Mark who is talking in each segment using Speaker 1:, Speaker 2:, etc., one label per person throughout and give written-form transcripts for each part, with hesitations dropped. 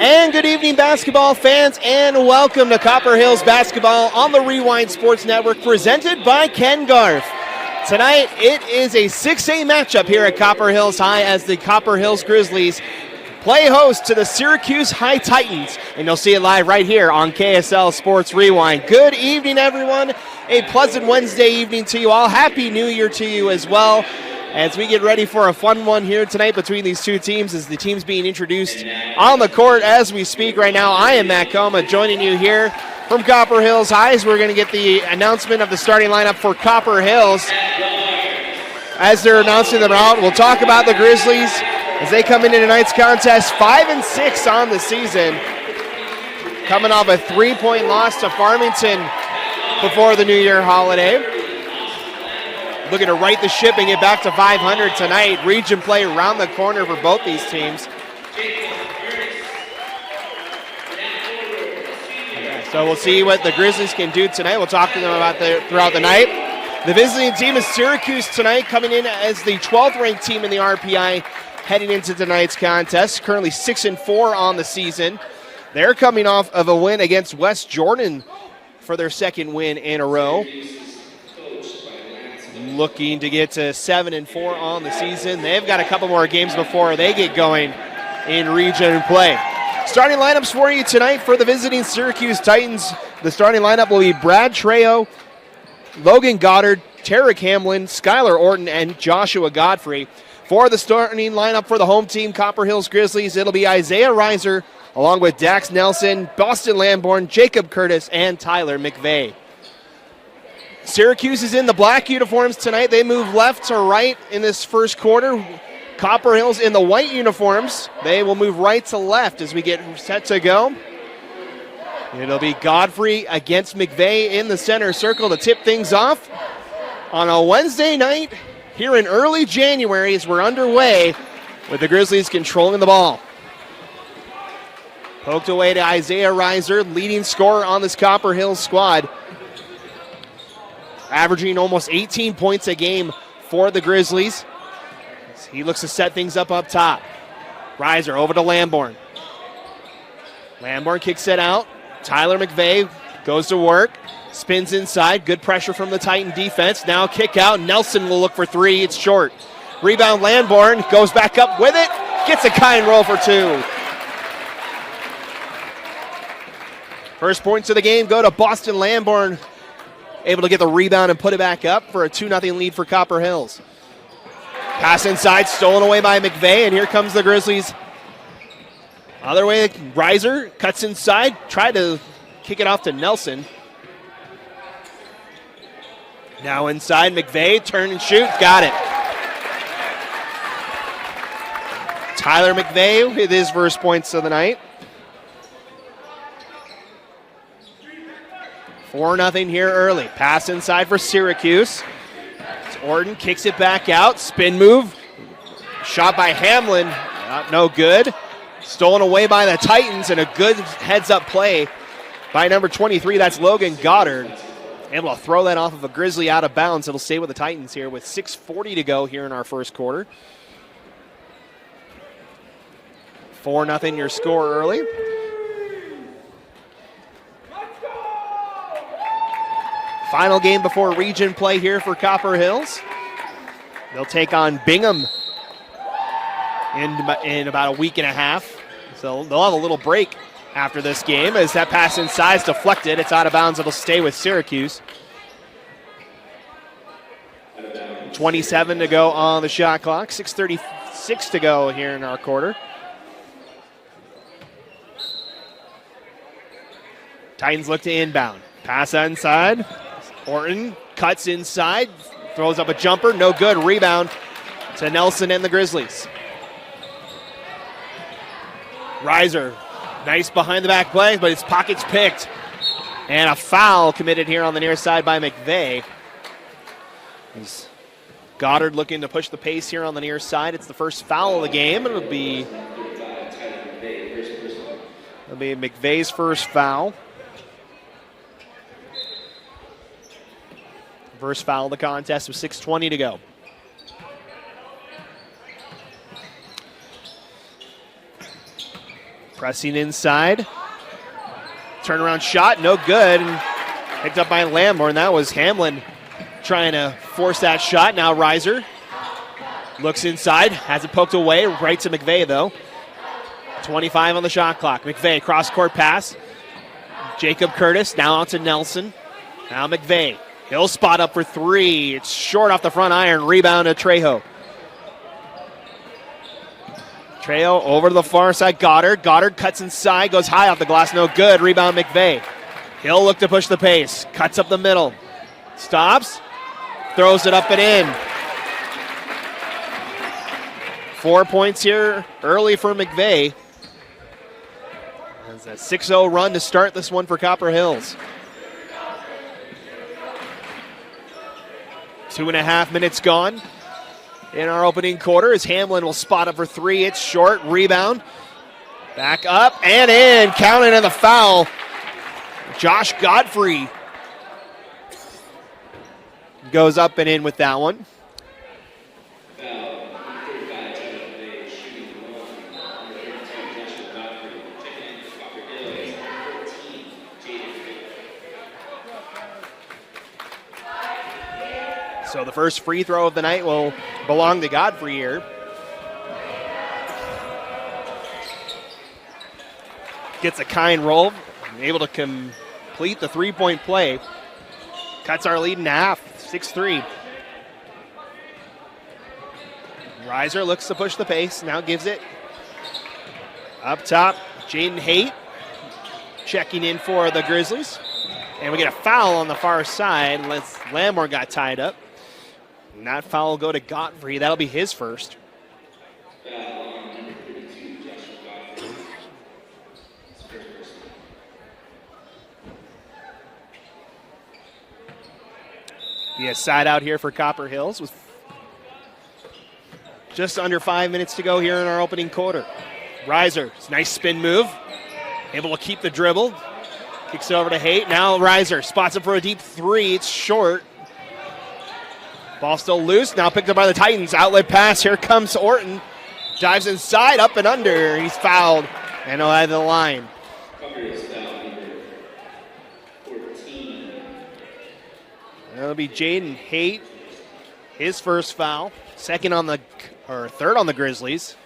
Speaker 1: And good evening, basketball fans, and welcome to Copper Hills Basketball on the Rewind Sports Network, presented by Ken Garf. Tonight, it is a 6A matchup here at Copper Hills High as the Copper Hills Grizzlies play host to the Syracuse High Titans, and you'll see it live right here on KSL Sports Rewind. Good evening, everyone. A pleasant Wednesday evening to you all. Happy New Year to you as well, as we get ready for a fun one here tonight between these two teams, as the teams being introduced on the court as we speak right now. I am Matt Coma, joining you here from Copper Hills High, as we're going to get the announcement of the starting lineup for Copper Hills. As they're announcing them out, we'll talk about the Grizzlies as they come into tonight's contest 5-6 on the season, coming off a 3-point loss to Farmington before the New Year holiday. Looking to right the ship and get back to 500 tonight. Region play around the corner for both these teams. So we'll see what the Grizzlies can do tonight. We'll talk to them about throughout the night. The visiting team is Syracuse tonight, coming in as the 12th ranked team in the RPI heading into tonight's contest. Currently 6-4 on the season. They're coming off of a win against West Jordan for their second win in a row. Looking to get to 7-4 on the season. They've got a couple more games before they get going in region play. Starting lineups for you tonight for the visiting Syracuse Titans. The starting lineup will be Brad Trejo, Logan Goddard, Tarek Hamlin, Skylar Orton, and Joshua Godfrey. For the starting lineup for the home team, Copper Hills Grizzlies, it'll be Isaiah Reiser, along with Dax Nelson, Boston Lamborn, Jacob Curtis, and Tyler McVeigh. Syracuse is in the black uniforms tonight. They move left to right in this first quarter. Copper Hills in the white uniforms. They will move right to left as we get set to go. It'll be Godfrey against McVeigh in the center circle to tip things off on a Wednesday night here in early January as we're underway with the Grizzlies controlling the ball. Poked away to Isaiah Reiser, leading scorer on this Copper Hills squad, averaging almost 18 points a game for the Grizzlies. He looks to set things up top. Reiser over to Lamborn. Lamborn kicks it out. Tyler McVeigh goes to work. Spins inside. Good pressure from the Titan defense. Now kick out. Nelson will look for three. It's short. Rebound Lamborn. Goes back up with it. Gets a kind roll for two. First points of the game go to Boston Lamborn. Able to get the rebound and put it back up for a 2-0 lead for Copper Hills. Pass inside, stolen away by McVeigh, and here comes the Grizzlies. Other way, Reiser cuts inside, tried to kick it off to Nelson. Now inside, McVeigh, turn and shoot, got it. Tyler McVeigh with his first points of the night. 4-0 here early. Pass inside for Syracuse. Orton kicks it back out. Spin move. Shot by Hamlin. No good. Stolen away by the Titans, and a good heads-up play by number 23. That's Logan Goddard. Able to throw that off of a Grizzly out of bounds. It'll stay with the Titans here with 6:40 to go here in our first quarter. 4-0 your score early. Final game before region play here for Copper Hills. They'll take on Bingham in about a week and a half. So they'll have a little break after this game as that pass inside is deflected. It's out of bounds. It'll stay with Syracuse. 27 to go on the shot clock. 6:36 to go here in our quarter. Titans look to inbound. Pass inside. Orton cuts inside, throws up a jumper, no good. Rebound to Nelson and the Grizzlies. Reiser, nice behind the back play, but his pocket's picked. And a foul committed here on the near side by McVeigh. Goddard looking to push the pace here on the near side. It's the first foul of the game. It'll be McVeigh's first foul. First foul of the contest with 6:20 to go. Pressing inside. Turnaround shot, no good. And picked up by Lamborn. That was Hamlin trying to force that shot. Now Reiser looks inside, has it poked away, right to McVeigh though. 25 on the shot clock. McVeigh, cross-court pass. Jacob Curtis, now out to Nelson. Now McVeigh, he'll spot up for three. It's short off the front iron, rebound to Trejo. Trejo over to the far side, Goddard. Goddard cuts inside, goes high off the glass, no good. Rebound McVeigh. He'll look to push the pace, cuts up the middle. Stops, throws it up and in. 4 points here early for McVeigh. It's a 6-0 run to start this one for Copper Hills. 2.5 minutes gone in our opening quarter as Hamlin will spot up for three. It's short, rebound. Back up and in, counting on the foul. Josh Godfrey goes up and in with that one. So the first free throw of the night will belong to Godfrey here. Gets a kind roll, able to complete the three-point play. Cuts our lead in half, 6-3. Reiser looks to push the pace, now gives it up top. Jaden Haight checking in for the Grizzlies. And we get a foul on the far side. Lamborn got tied up. And that foul will go to Godfrey. That'll be his first. Be a side out here for Copper Hills with just under 5 minutes to go here in our opening quarter. Reiser, nice spin move. Able to keep the dribble. Kicks it over to Haight. Now Reiser spots it for a deep three. It's short. Ball still loose. Now picked up by the Titans. Outlet pass. Here comes Orton. Dives inside, up and under. He's fouled. And he'll head to the line. That'll be Jaden Haight. His first foul. Third on the Grizzlies.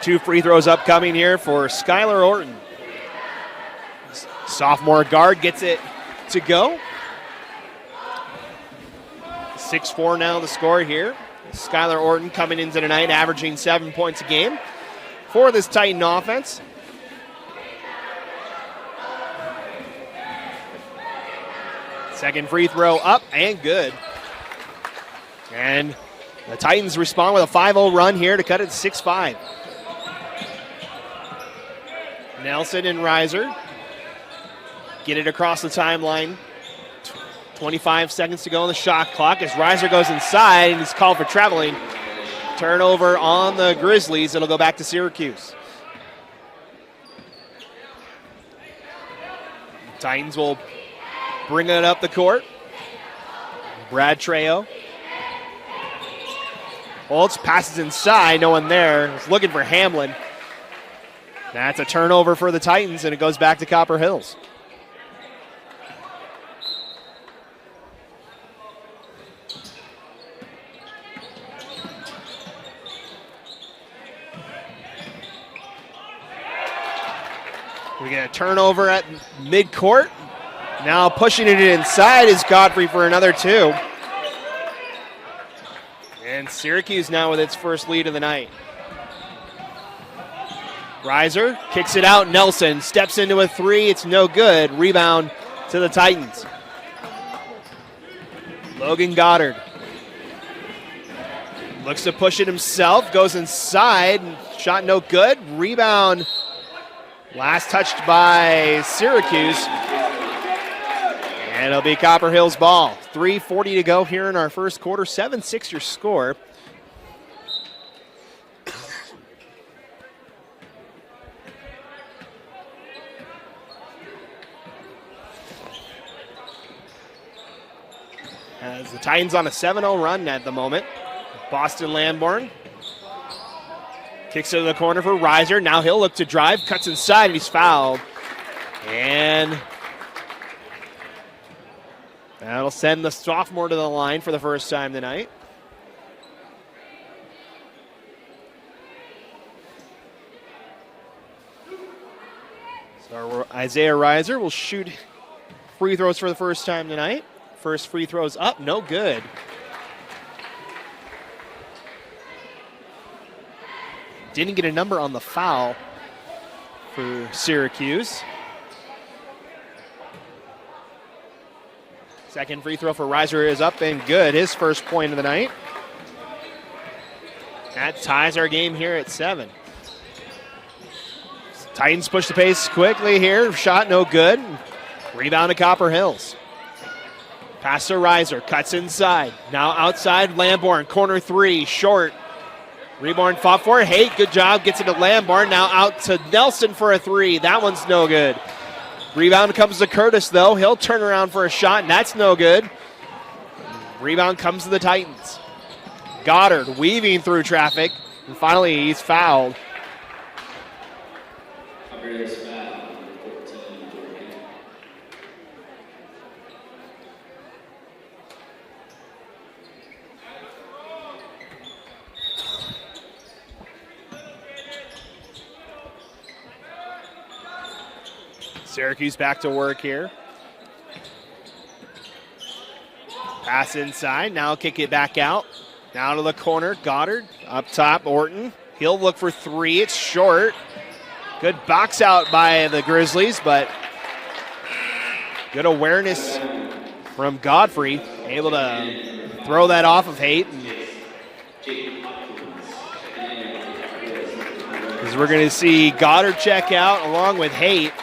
Speaker 1: Two free throws upcoming here for Skylar Orton. Sophomore guard gets it to go. 6-4 now the score here. Skylar Orton coming into tonight averaging 7 points a game for this Titan offense. Second free throw up and good. And the Titans respond with a 5-0 run here to cut it to 6-5. Nelson and Reiser get it across the timeline. 25 seconds to go on the shot clock as Reiser goes inside and he's called for traveling. Turnover on the Grizzlies. It'll go back to Syracuse. Titans will bring it up the court. Brad Trejo holds, passes inside, no one there. He's looking for Hamlin. That's a turnover for the Titans, and it goes back to Copper Hills. We get a turnover at midcourt. Now pushing it inside is Godfrey for another two. And Syracuse now with its first lead of the night. Reiser kicks it out. Nelson steps into a three. It's no good. Rebound to the Titans. Logan Goddard looks to push it himself. Goes inside. Shot no good. Rebound. Last touched by Syracuse. And it'll be Copper Hills ball. 3:40 to go here in our first quarter. 7-6 your score. As the Titans on a 7-0 run at the moment. Boston Lamborn kicks it to the corner for Reiser. Now he'll look to drive, cuts inside, and he's fouled. And that'll send the sophomore to the line for the first time tonight. So Isaiah Reiser will shoot free throws for the first time tonight. First free throws up, no good. Didn't get a number on the foul for Syracuse. Second free throw for Reiser is up and good. His first point of the night. That ties our game here at 7. Titans push the pace quickly here. Shot no good. Rebound to Copper Hills. Pass to Reiser. Cuts inside. Now outside Lamborn. Corner 3. Short. Rebound fought for it. Haight, good job. Gets it to Lamborn. Now out to Nelson for a 3. That one's no good. Rebound comes to Curtis, though. He'll turn around for a shot, and that's no good. Rebound comes to the Titans. Goddard weaving through traffic, and finally he's fouled. Syracuse back to work here. Pass inside. Now kick it back out. Now to the corner. Goddard up top. Orton. He'll look for 3. It's short. Good box out by the Grizzlies, but good awareness from Godfrey. Able to throw that off of Haight. As we're going to see Goddard check out along with Haight.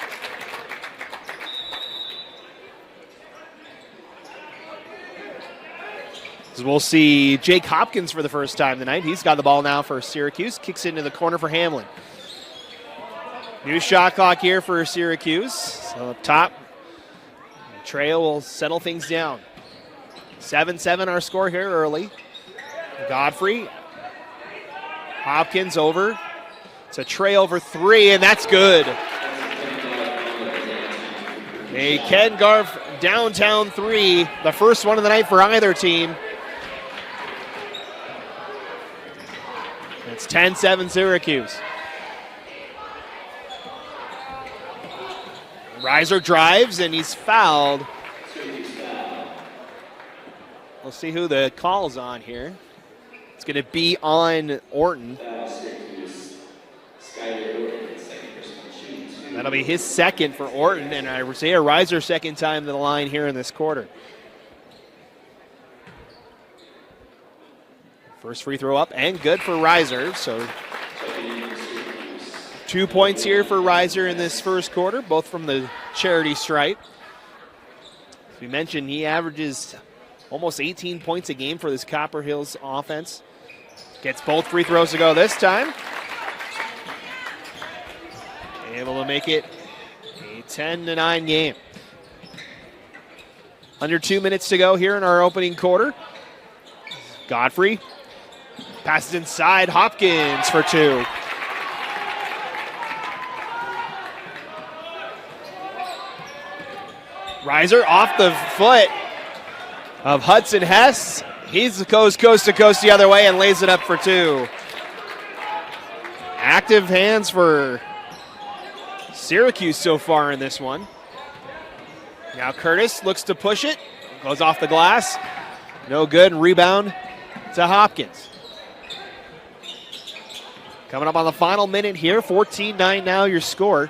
Speaker 1: We'll see Jake Hopkins for the first time tonight. He's got the ball now for Syracuse. Kicks it into the corner for Hamlin. New shot clock here for Syracuse. So up top, Trejo will settle things down. 7-7 our score here early. Godfrey. Hopkins over. It's a Trey over 3, and that's good. A Ken Garf downtown 3, the first one of the night for either team. It's 10-7 Syracuse. Reiser drives, and he's fouled. We'll see who the call's on here. It's going to be on Orton. That'll be his second for Orton, and Isaiah Reiser second time to the line here in this quarter. First free throw up and good for Reiser. So 2 points here for Reiser in this first quarter, both from the charity stripe. As we mentioned, he averages almost 18 points a game for this Copper Hills offense. Gets both free throws to go this time. Able to make it a 10-9 game. Under 2 minutes to go here in our opening quarter. Godfrey passes inside. Hopkins for 2. Reiser off the foot of Hudson Hess. He's goes coast to coast the other way and lays it up for 2. Active hands for Syracuse so far in this one. Now Curtis looks to push it. Goes off the glass. No good. Rebound to Hopkins. Coming up on the final minute here. 14-9 now your score.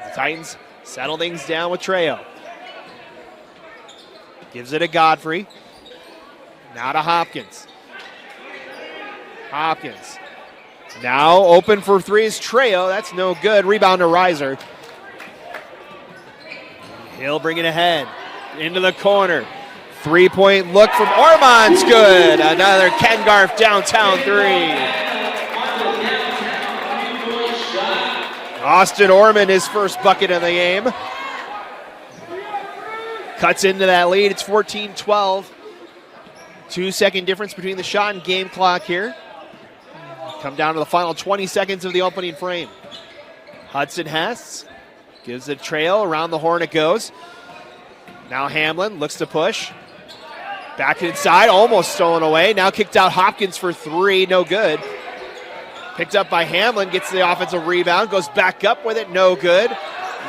Speaker 1: The Titans settle things down with Trejo. Gives it to Godfrey. Now to Hopkins. Hopkins. Now open for 3 is Trejo. That's no good. Rebound to Reiser. He'll bring it ahead. Into the corner. 3-point look from Ormond's good. Another Ken Garf downtown 3. Austin Ormond, his first bucket of the game. Cuts into that lead. It's 14-12. 2-second difference between the shot and game clock here. Come down to the final 20 seconds of the opening frame. Hudson Hess gives a trail. Around the horn it goes. Now Hamlin looks to push. Back inside, almost stolen away. Now kicked out Hopkins for three, no good. Picked up by Hamlin, gets the offensive rebound, goes back up with it, no good.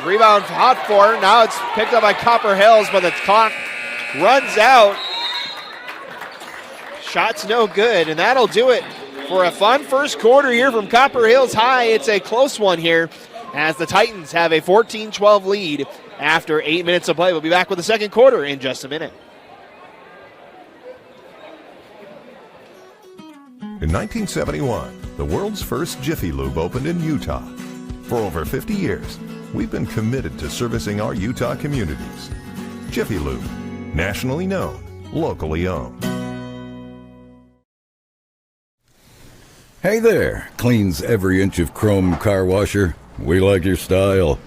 Speaker 1: Rebound hot for, now it's picked up by Copper Hills, but the clock runs out. Shot's no good, and that'll do it for a fun first quarter here from Copper Hills High. It's a close one here as the Titans have a 14-12 lead after 8 minutes of play. We'll be back with the second quarter in just a minute.
Speaker 2: In 1971, the world's first Jiffy Lube opened in Utah. For over 50 years, we've been committed to servicing our Utah communities. Jiffy Lube, nationally known, locally owned.
Speaker 3: Hey there, cleans every inch of chrome car washer. We like your style.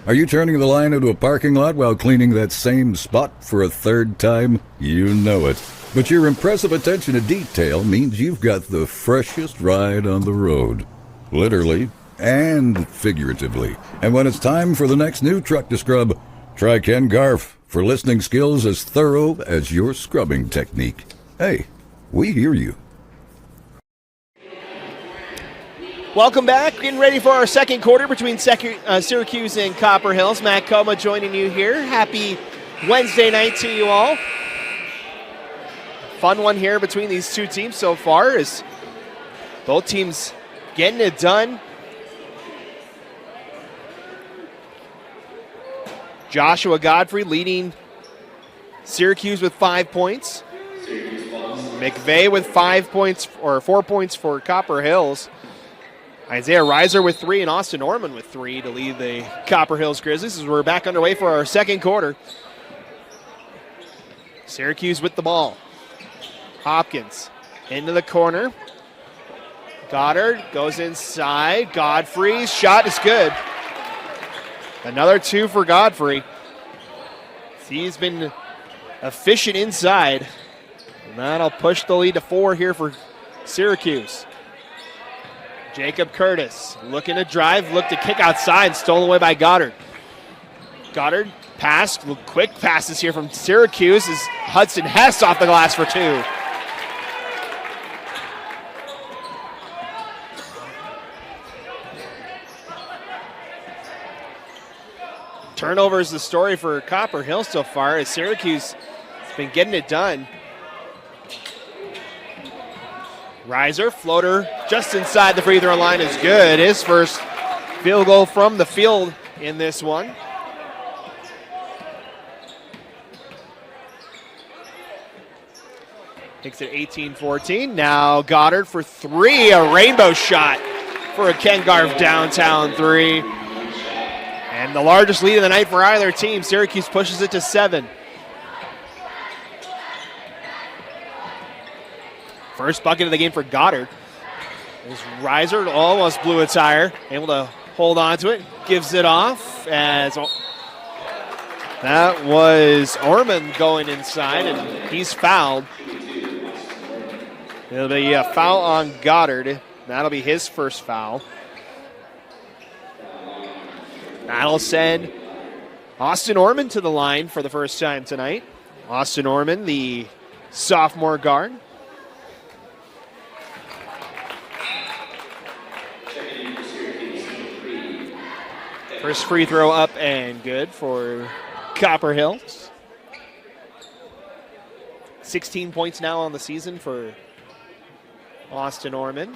Speaker 3: Are you turning the line into a parking lot while cleaning that same spot for a third time? You know it. But your impressive attention to detail means you've got the freshest ride on the road. Literally and figuratively. And when it's time for the next new truck to scrub, try Ken Garf for listening skills as thorough as your scrubbing technique. Hey, we hear you.
Speaker 1: Welcome back. Getting ready for our second quarter between Syracuse and Copper Hills. Matt Coma joining you here. Happy Wednesday night to you all. Fun one here between these two teams so far as both teams getting it done. Joshua Godfrey leading Syracuse with 5 points. McVeigh with 5 points, or 4 points for Copper Hills. Isaiah Reiser with 3 and Austin Orman with 3 to lead the Copper Hills Grizzlies as we're back underway for our second quarter. Syracuse with the ball. Hopkins into the corner. Goddard goes inside. Godfrey's shot is good. Another 2 for Godfrey. He's been efficient inside. And that'll push the lead to 4 here for Syracuse. Jacob Curtis looking to drive, looked to kick outside, stolen away by Goddard. Goddard pass, quick passes here from Syracuse as Hudson Hess off the glass for 2. Turnover is the story for Copper Hill so far as Syracuse has been getting it done. Reiser, floater just inside the free throw line is good. His first field goal from the field in this one. Takes it 18-14. Now Goddard for 3, a rainbow shot for a Ken Garf downtown 3. And the largest lead of the night for either team. Syracuse pushes it to 7. First bucket of the game for Goddard. As Reiser almost blew a tire. Able to hold on to it. Gives it off. As that was Orman going inside, and he's fouled. It'll be a foul on Goddard. That'll be his first foul. That'll send Austin Orman to the line for the first time tonight. Austin Orman, the sophomore guard. First free throw up and good for Copper Hills. 16 points now on the season for Austin Orman.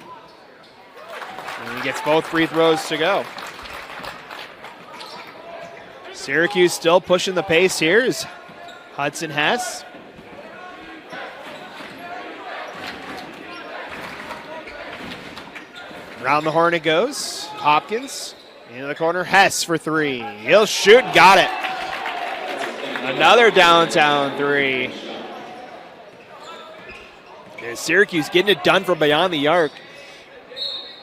Speaker 1: And he gets both free throws to go. Syracuse still pushing the pace here is Hudson Hess. Around the horn it goes. Hopkins into the corner. Hess for 3. He'll shoot. Got it. Another downtown 3. And Syracuse getting it done from beyond the arc.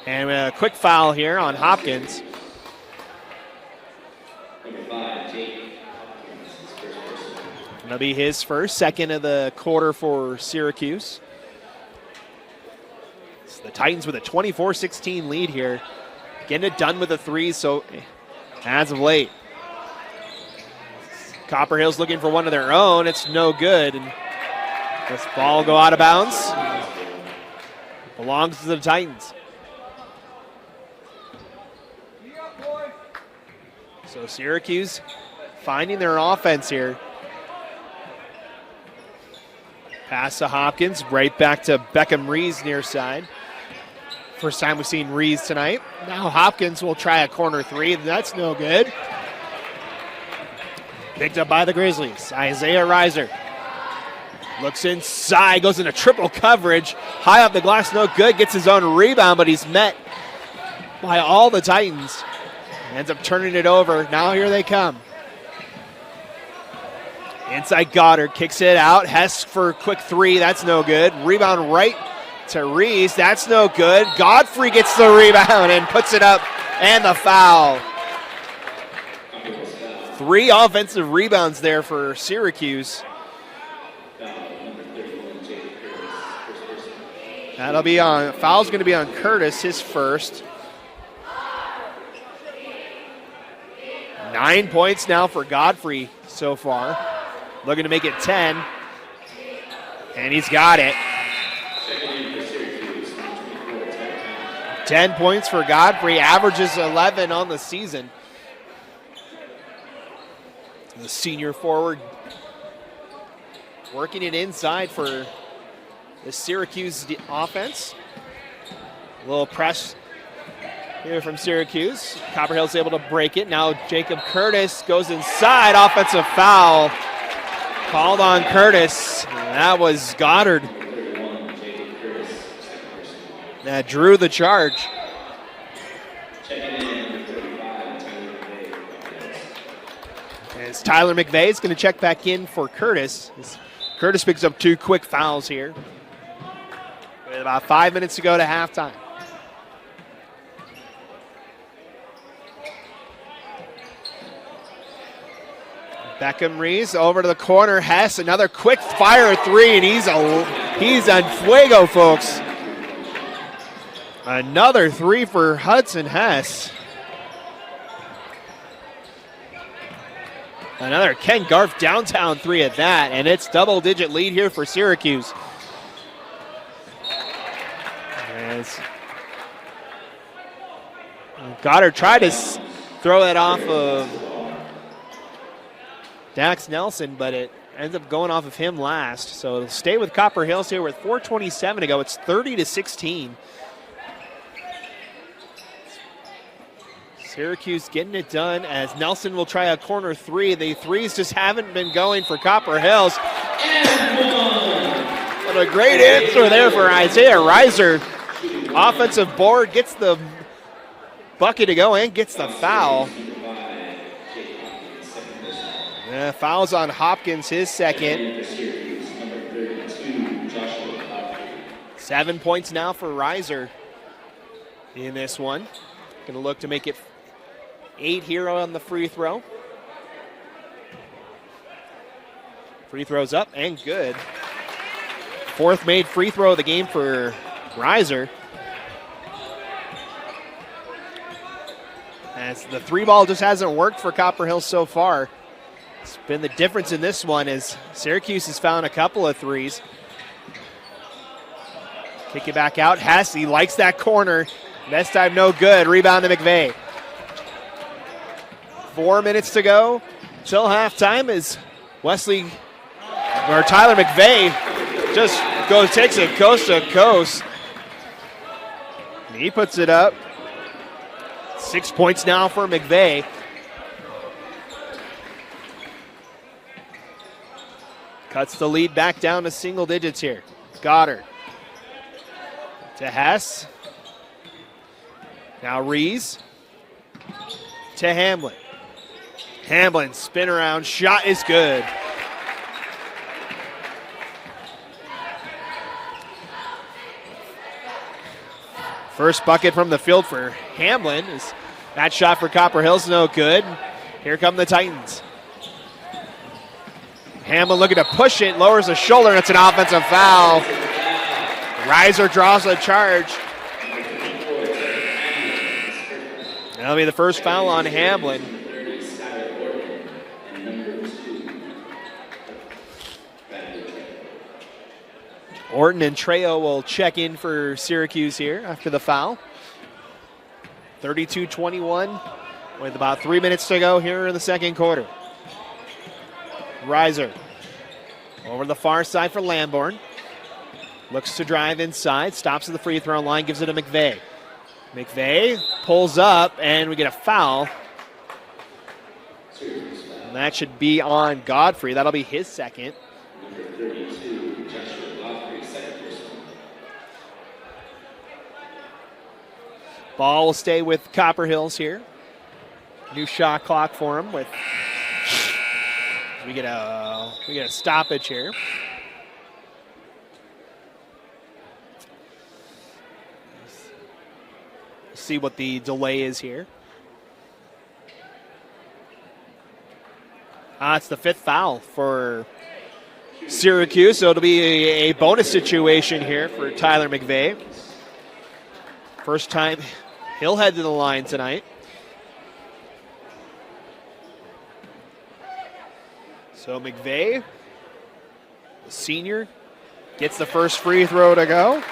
Speaker 1: And a quick foul here on Hopkins. That'll be his first, second of the quarter for Syracuse. So the Titans with a 24-16 lead here. Getting it done with the threes, so as of late. Copper Hills looking for one of their own. It's no good. And this ball will go out of bounds. Belongs to the Titans. So Syracuse finding their offense here. Pass to Hopkins, right back to Beckham Rees near side. First time we've seen Rees tonight. Now Hopkins will try a corner three. That's no good. Picked up by the Grizzlies. Isaiah Reiser looks inside, goes into triple coverage. High up the glass, no good. Gets his own rebound, but he's met by all the Titans. Ends up turning it over. Now here they come. Inside Goddard, kicks it out. Hess for a quick three, that's no good. Rebound right to Rees, that's no good. Godfrey gets the rebound and puts it up, and the foul. 3 offensive rebounds there for Syracuse. That'll be on, foul's going to be on Curtis, his first. 9 points now for Godfrey so far. Looking to make it 10. And he's got it. 10 points for Godfrey, averages 11 on the season. The senior forward working it inside for the Syracuse offense. A little press here from Syracuse. Copper Hill's able to break it. Now Jacob Curtis goes inside. Offensive foul called on Curtis. That was Goddard that drew the charge. As Tyler McVeigh is going to check back in for Curtis. Curtis picks up 2 quick fouls here. With about 5 minutes to go to halftime. Beckham Rees over to the corner. Hess, another quick fire three, and he's on fuego, folks. Another three for Hudson Hess. Another Ken Garf downtown three at that, and it's double-digit lead here for Syracuse. As Goddard tried to throw that off of Dax Nelson, but it ends up going off of him last. So it'll stay with Copper Hills here with 4:27 to go. It's 30-16. Syracuse getting it done as Nelson will try a corner three. The threes just haven't been going for Copper Hills. What a great answer there for Isaiah Reiser. Offensive board, gets the bucket to go and gets the foul. Fouls on Hopkins, his second. 7 points now for Reiser in this one. Going to look to make it 8 here on the free throw. Free throws up and good. 4th made free throw of the game for Reiser. As the 3-ball just hasn't worked for Copper Hill so far. It's been the difference in this one as Syracuse has found a couple of threes. Kick it back out. Hess, he likes that corner. This time no good. Rebound to McVeigh. 4 minutes to go till halftime as Tyler McVeigh just takes it coast to coast. He puts it up. 6 points now for McVeigh. Cuts the lead back down to single digits here. Goddard to Hess. Now Rees to Hamblin. Hamblin, spin around, shot is good. First bucket from the field for Hamblin. That shot for Copper Hill's no good. Here come the Titans. Hamlin looking to push it, lowers the shoulder, and it's an offensive foul. Reiser draws a charge. That'll be the first foul on Hamlin. Orton and Trejo will check in for Syracuse here after the foul. 32-21 with about 3 minutes to go here in the second quarter. Reiser over the far side for Lamborn. Looks to drive inside, stops at the free throw line, gives it to McVeigh. McVeigh pulls up, and we get a foul. And that should be on Godfrey. That'll be his second. Ball will stay with Copper Hills here. New shot clock for him. We get a stoppage here. See what the delay is here. It's the fifth foul for Syracuse, so it'll be a bonus situation here for Tyler McVeigh. First time he'll head to the line tonight. So McVeigh, the senior, gets the first free throw to go.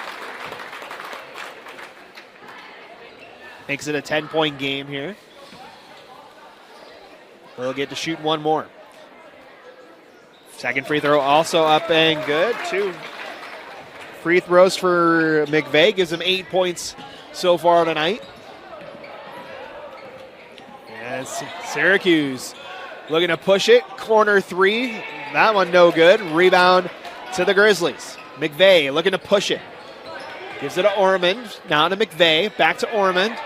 Speaker 1: Makes it a 10-point game here. They'll get to shoot one more. Second free throw also up and good. 2 free throws for McVeigh. Gives him 8 points so far tonight. And Syracuse looking to push it. Corner 3. That one no good. Rebound to the Grizzlies. McVeigh looking to push it. Gives it to Ormond. Now to McVeigh. Back to Ormond.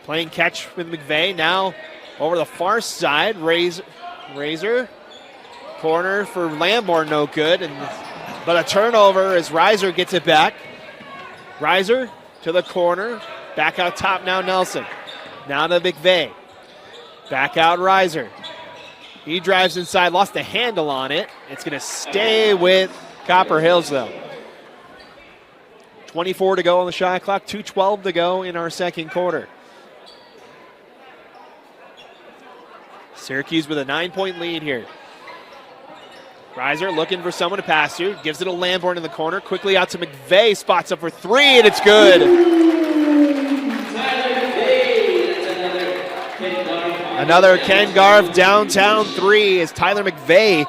Speaker 1: Playing catch with McVeigh. Now over the far side. Razor. Corner for Lamborn, no good. But a turnover as Reiser gets it back. Reiser to the corner. Back out top now Nelson. Now to McVeigh. Back out Reiser. He drives inside. Lost the handle on it. It's going to stay with Copper Hills though. 24 to go on the shot clock. 2:12 to go in our second quarter. Syracuse with a 9-point lead here. Reiser looking for someone to pass to. Gives it to Lamborn in the corner. Quickly out to McVeigh. Spots up for 3, and it's good. Another Ken Garf downtown 3 is Tyler McVeigh.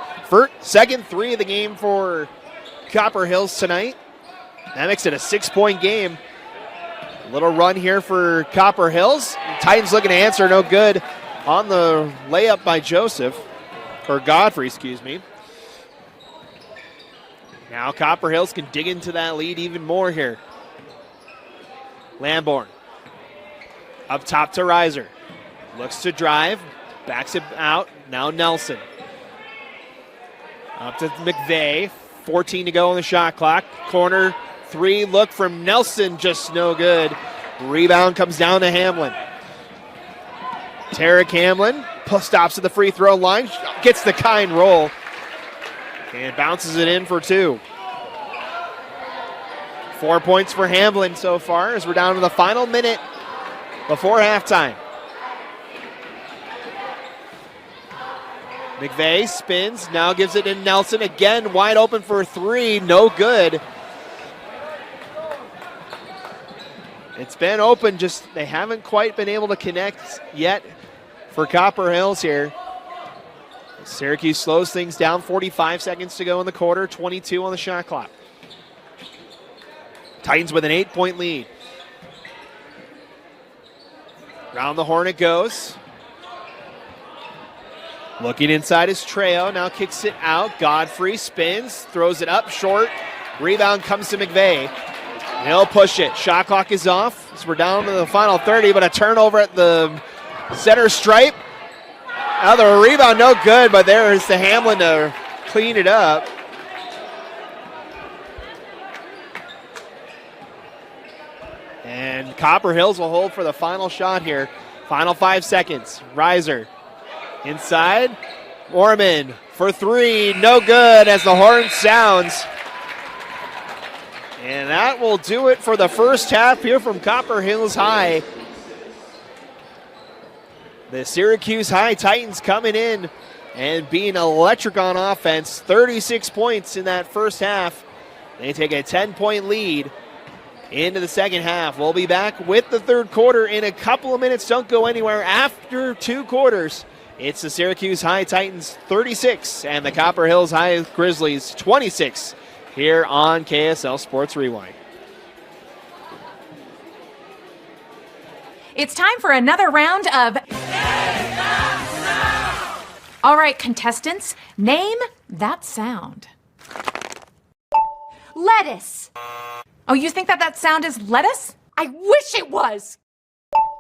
Speaker 1: Second 3 of the game for Copper Hills tonight. That makes it a 6-point game. A little run here for Copper Hills. Titans looking to answer, no good. On the layup by Godfrey, excuse me. Now Copper Hills can dig into that lead even more here. Lamborn. Up top to Reiser. Looks to drive. Backs it out. Now Nelson. Up to McVeigh. 14 to go on the shot clock. Corner 3 look from Nelson. Just no good. Rebound comes down to Hamlin. Tarek Hamlin stops at the free throw line, gets the kind roll, and bounces it in for 2. 4 points for Hamlin so far as we're down to the final minute before halftime. McVeigh spins, now gives it to Nelson, again wide open for 3, no good. It's been open, just they haven't quite been able to connect yet for Copper Hills here. Syracuse slows things down, 45 seconds to go in the quarter, 22 on the shot clock. Titans with an 8-point lead. Round the horn it goes. Looking inside is Trejo, now kicks it out. Godfrey spins, throws it up short. Rebound comes to McVeigh. He'll push it. Shot clock is off. So we're down to the final 30, but a turnover at the center stripe. Now the rebound, no good, but there's the Hamlin to clean it up. And Copper Hills will hold for the final shot here. Final 5 seconds. Reiser inside. Orman for three, no good as the horn sounds. And that will do it for the first half here from Copper Hills High. The Syracuse High Titans coming in and being electric on offense. 36 points in that first half. They take a 10-point lead into the second half. We'll be back with the third quarter in a couple of minutes. Don't go anywhere after 2 quarters. It's the Syracuse High Titans 36 and the Copper Hills High Grizzlies 26 here on KSL Sports Rewind.
Speaker 4: It's time for another round of... All right, contestants, name that sound. Lettuce. Oh, you think that sound is lettuce? I wish it was.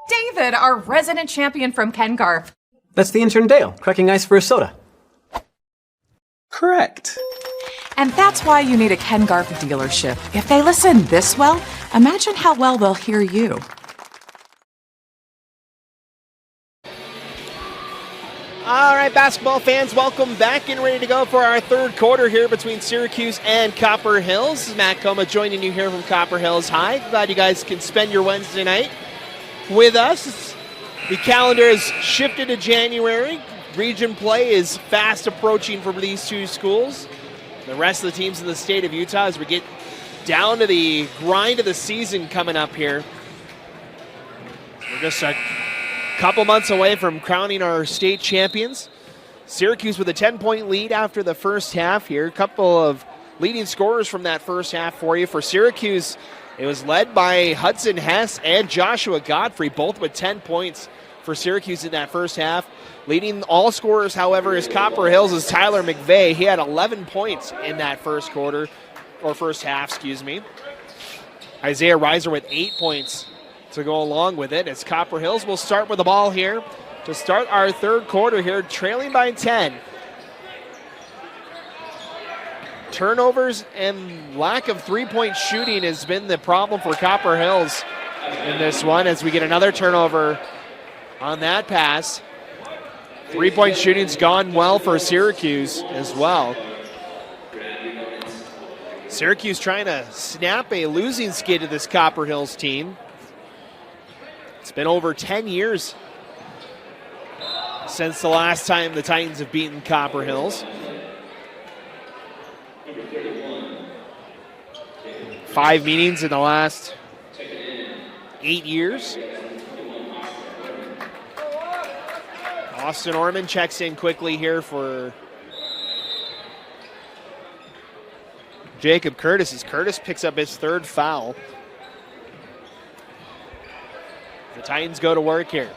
Speaker 4: David, our resident champion from Ken Garf.
Speaker 5: That's the intern Dale, cracking ice for a soda. Correct.
Speaker 4: And that's why you need a Ken Garf dealership. If they listen this well, imagine how well they'll hear you.
Speaker 1: All right, basketball fans, welcome back and ready to go for our third quarter here between Syracuse and Copper Hills. This is Matt Coma joining you here from Copper Hills High. Glad you guys can spend your Wednesday night with us. The calendar has shifted to January. Region play is fast approaching for these two schools. The rest of the teams in the state of Utah as we get down to the grind of the season coming up here. We're just a couple months away from crowning our state champions. Syracuse with a 10-point lead after the first half here. A couple of leading scorers from that first half for you. For Syracuse, it was led by Hudson Hess and Joshua Godfrey, both with 10 points for Syracuse in that first half. Leading all scorers, however, is Copper Hills' is Tyler McVeigh. He had 11 points in that first quarter, or first half, excuse me. Isaiah Reiser with 8 points to go along with it as Copper Hills will start with the ball here to start our third quarter here, trailing by 10. Turnovers and lack of three-point shooting has been the problem for Copper Hills in this one as we get another turnover on that pass. Three-point shooting's gone well for Syracuse as well. Syracuse trying to snap a losing skid to this Copper Hills team. It's been over 10 years since the last time the Titans have beaten Copper Hills. 5 meetings in the last 8 years. Austin Orman checks in quickly here for Jacob Curtis as Curtis picks up his third foul. The Titans go to work here.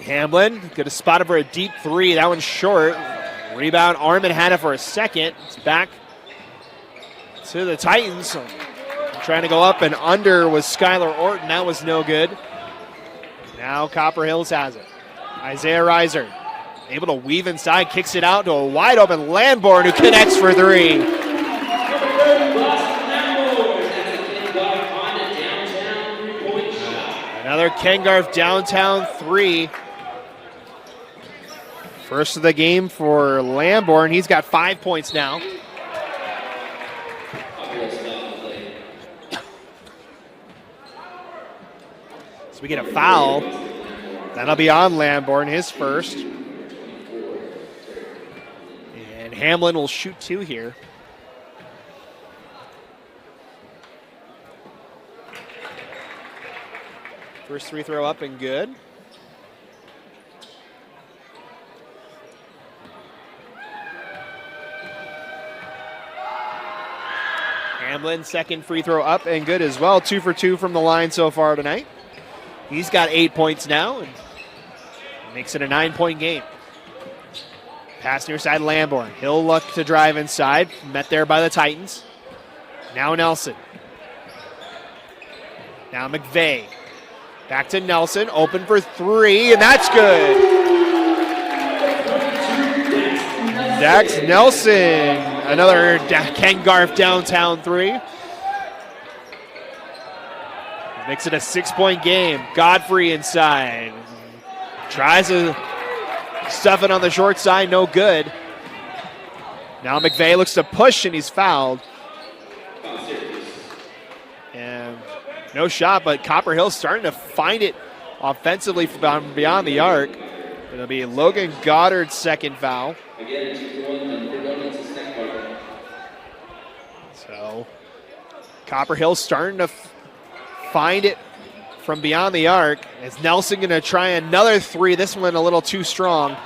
Speaker 1: Hamblin could have spotted for a deep three. That one's short. Rebound, Orman had it for a second. It's back to the Titans. Trying to go up and under was Skylar Orton. That was no good. Now Copper Hills has it. Isaiah Reiser able to weave inside, kicks it out to a wide open Lamborn who connects for three. Another Ken Garf downtown three. First of the game for Lamborn. He's got 5 points now. So we get a foul. That'll be on Lamborn, his first. And Hamlin will shoot two here. First free throw up and good. Hamlin, second free throw up and good as well. 2 for 2 from the line so far tonight. He's got 8 points now and makes it a 9-point game. Pass near side Lamborn. He'll look to drive inside. Met there by the Titans. Now Nelson. Now McVeigh. Back to Nelson. Open for three, and that's good. Dax Nelson. Another Ken Garf downtown three. Makes it a 6-point game. Godfrey inside. Tries to stuff it on the short side, no good. Now McVeigh looks to push, and he's fouled. And no shot, but Copper Hill's starting to find it offensively from beyond the arc. It'll be Logan Goddard's second foul. So Copper Hill's starting to find it from beyond the arc. Is Nelson going to try another three? This one a little too strong.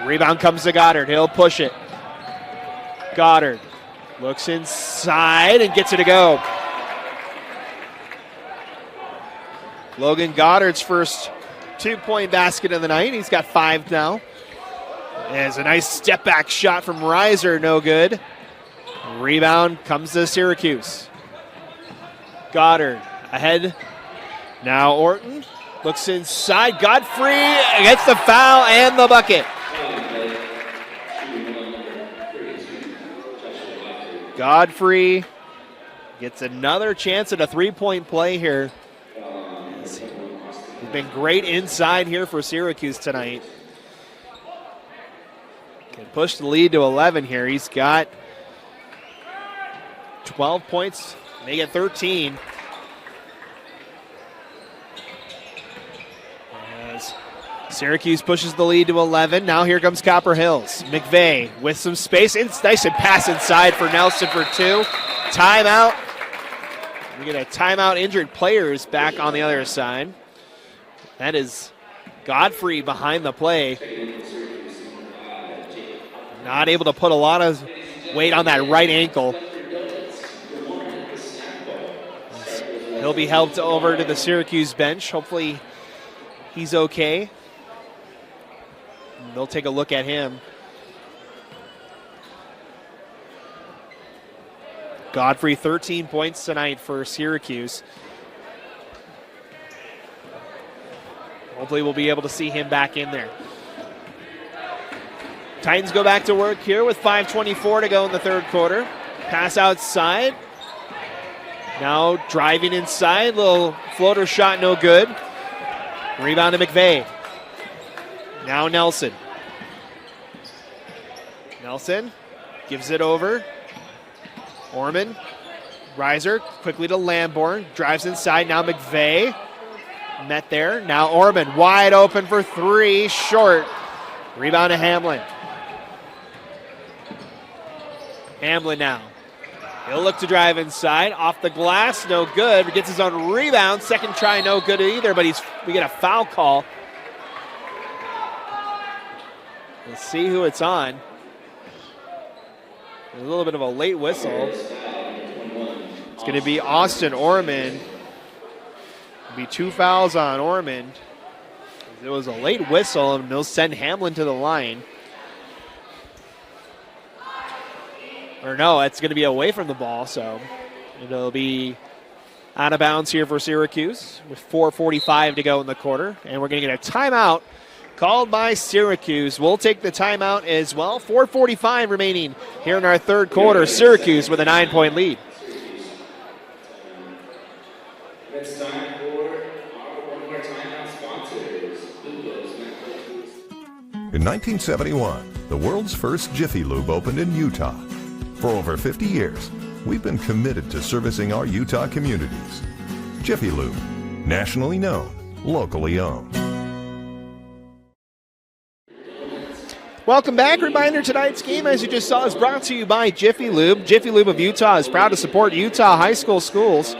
Speaker 1: Rebound comes to Goddard. He'll push it. Goddard looks inside and gets it to go. Logan Goddard's first 2-point basket of the night. He's got 5 now. There's a nice step back shot from Reiser, no good. Rebound comes to Syracuse. Goddard ahead. Now Orton looks inside. Godfrey gets the foul and the bucket. Godfrey gets another chance at a 3-point play here. He's been great inside here for Syracuse tonight. Can push the lead to 11 here. He's got 12 points, make it 13. As Syracuse pushes the lead to 11. Now here comes Copper Hills. McVeigh with some space. It's nice and pass inside for Nelson for 2. Timeout. We get a timeout. Injured players back on the other side. That is Godfrey behind the play. Not able to put a lot of weight on that right ankle. He'll be helped over to the Syracuse bench. Hopefully he's okay. They'll take a look at him. Godfrey, 13 points tonight for Syracuse. Hopefully we'll be able to see him back in there. Titans go back to work here with 5:24 to go in the third quarter. Pass outside. Now driving inside. Little floater shot, no good. Rebound to McVeigh. Now Nelson. Nelson gives it over. Orman. Reiser quickly to Lamborn. Drives inside. Now McVeigh. Met there. Now Orman wide open for 3. Short. Rebound to Hamlin. Hamlin now. He'll look to drive inside. Off the glass. No good. Gets his own rebound. Second try. No good either. But we get a foul call. Let's see who it's on. A little bit of a late whistle. It's going to be Austin Orman. It'll be 2 fouls on Orman. It was a late whistle, and they'll send Hamlin to the line. Or no, it's going to be away from the ball, so it'll be out of bounds here for Syracuse with 4:45 to go in the quarter. And we're going to get a timeout called by Syracuse. We'll take the timeout as well. 4:45 remaining here in our third quarter. Syracuse with a 9-point lead.
Speaker 6: It's time for one of our timeout sponsors.
Speaker 2: In 1971, the world's first Jiffy Lube opened in Utah. For over 50 years, we've been committed to servicing our Utah communities. Jiffy Lube, nationally known, locally owned.
Speaker 1: Welcome back. Reminder, tonight's game, as you just saw, is brought to you by Jiffy Lube. Jiffy Lube of Utah is proud to support Utah high school schools.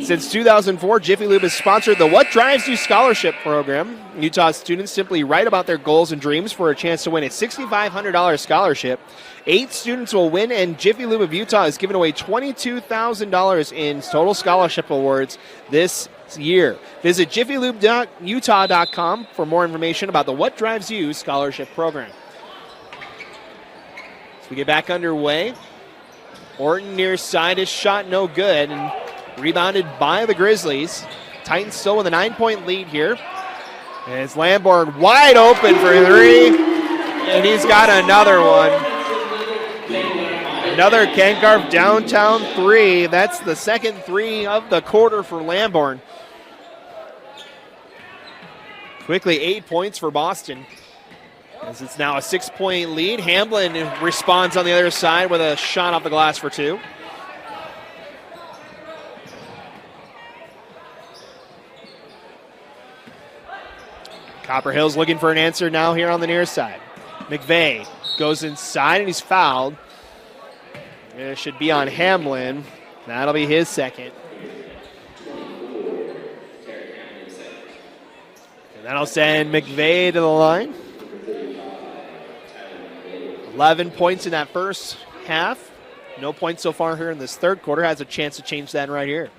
Speaker 1: Since 2004, Jiffy Lube has sponsored the What Drives You Scholarship Program. Utah students simply write about their goals and dreams for a chance to win a $6,500 scholarship. 8 students will win, and Jiffy Lube of Utah is giving away $22,000 in total scholarship awards this year. Visit jiffylube.utah.com for more information about the What Drives You Scholarship Program. As we get back underway, Orton near side, his shot no good, and rebounded by the Grizzlies. Titans still with a 9-point lead here. As Lamborn wide open for 3, and he's got another one. Another Kangarf downtown 3. That's the second 3 of the quarter for Lamborn. Quickly 8 points for Boston, as it's now a 6-point lead. Hamblin responds on the other side with a shot off the glass for 2. Copper Hills looking for an answer now here on the near side. McVeigh goes inside and he's fouled. It should be on Hamlin. That'll be his second. And that'll send McVeigh to the line. 11 points in that first half. No points so far here in this third quarter. Has a chance to change that right here.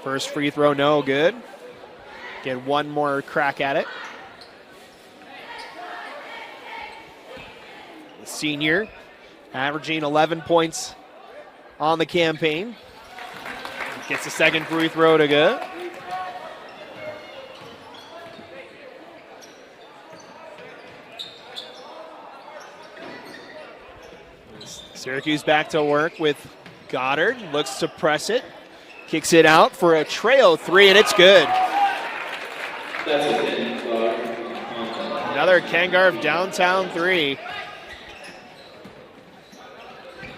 Speaker 1: First free throw, no good. Get one more crack at it. The senior averaging 11 points on the campaign. Gets the second free throw to go. Syracuse back to work with Goddard. Looks to press it. Kicks it out for a trail 3, and it's good. Another Kangarf downtown 3.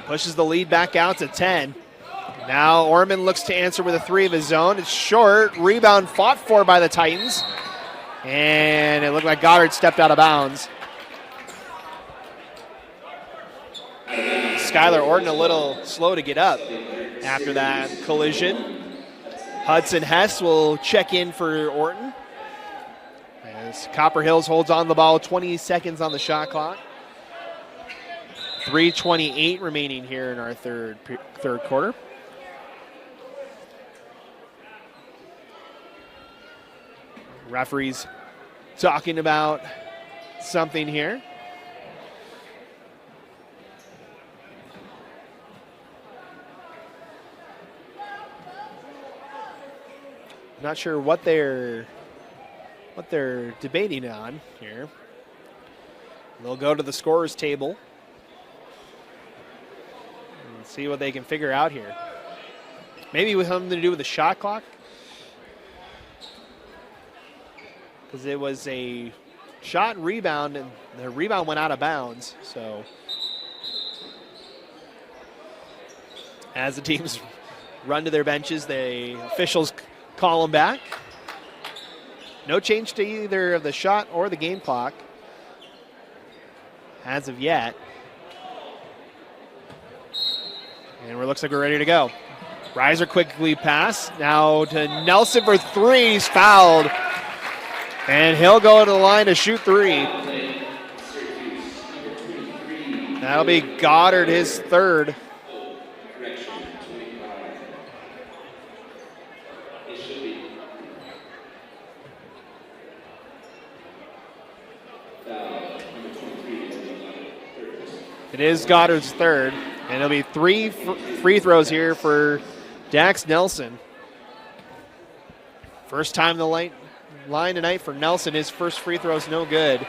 Speaker 1: Pushes the lead back out to 10. Now Orman looks to answer with a 3 of his own. It's short. Rebound fought for by the Titans. And it looked like Goddard stepped out of bounds. Skylar Orton a little slow to get up after that collision. Hudson Hess will check in for Orton, as Copper Hills holds on the ball, 20 seconds on the shot clock. 3:28 remaining here in our third quarter. Referees talking about something here. Not sure what they're debating on here. They'll go to the scorer's table and see what they can figure out here. Maybe with something to do with the shot clock, because it was a shot and rebound, and the rebound went out of bounds. So as the teams run to their benches, the officials call them back. No change to either of the shot or the game clock as of yet. And it looks like we're ready to go. Reiser quickly pass. Now to Nelson for 3. He's fouled. And he'll go to the line to shoot 3. That'll be Goddard, his third. It is Goddard's third, and it'll be 3 free throws here for Dax Nelson. First time the line tonight for Nelson. His first free throw is no good.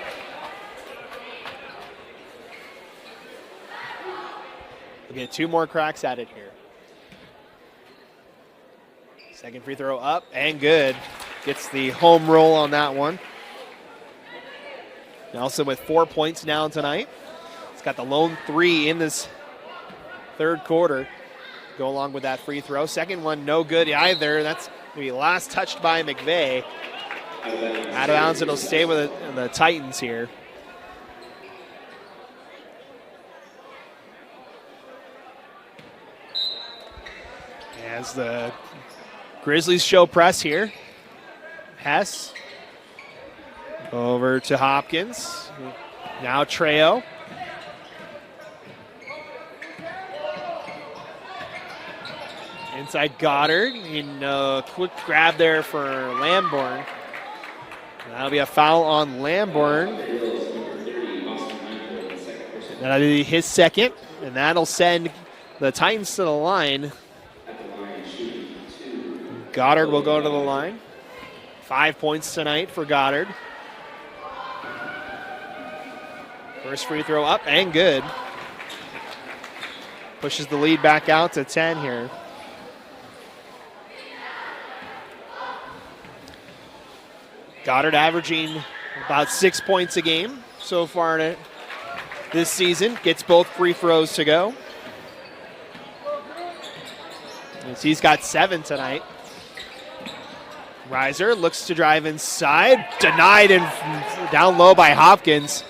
Speaker 1: We'll get 2 more cracks at it here. Second free throw up and good. Gets the home roll on that one. Nelson with 4 points now tonight. Got the lone 3 in this third quarter. Go along with that free throw. Second one, no good either. That's going to be last touched by McVeigh. Out of bounds, it'll stay with the Titans here. As the Grizzlies show press here. Hess over to Hopkins. Now Trejo. Inside Goddard, in a quick grab there for Lamborn. That'll be a foul on Lamborn. That'll be his second, and that'll send the Titans to the line. Goddard will go to the line. 5 points tonight for Goddard. First free throw up and good. Pushes the lead back out to 10 here. Goddard averaging about 6 points a game so far this season. Gets both free throws to go. He's got 7 tonight. Reiser looks to drive inside. Denied and down low by Hopkins.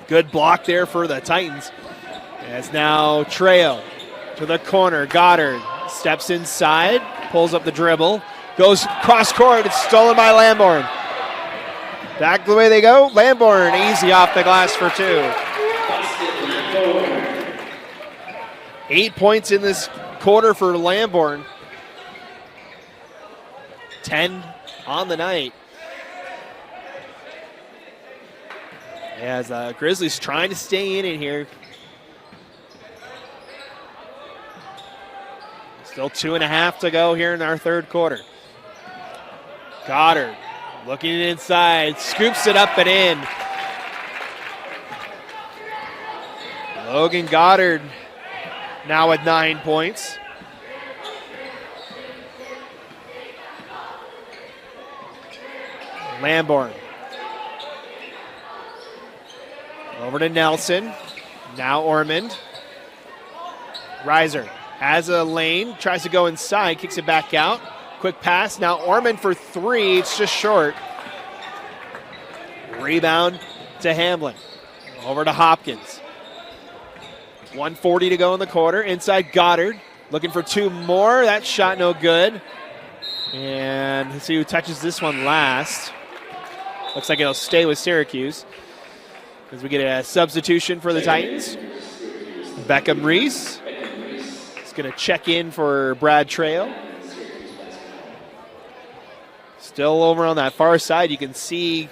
Speaker 1: Good block there for the Titans. As now Trejo to the corner. Goddard steps inside, pulls up the dribble, goes cross court. It's stolen by Lamborn. Back the way they go. Lamborn easy off the glass for 2. 8 points in this quarter for Lamborn. 10 on the night. As the Grizzlies trying to stay in it here. Still 2.5 to go here in our third quarter. Goddard looking inside, scoops it up and in. Logan Goddard now with 9 points. Lamborn. Over to Nelson. Now Ormond. Reiser has a lane, tries to go inside, kicks it back out. Quick pass. Now Ormond for 3. It's just short. Rebound to Hamlin. Over to Hopkins. 1:40 to go in the quarter. Inside Goddard. Looking for 2 more. That shot no good. And let's see who touches this one last. Looks like it'll stay with Syracuse. As we get a substitution for the Titans. Beckham Reese is going to check in for Brad Trejo. Still over on that far side, you can see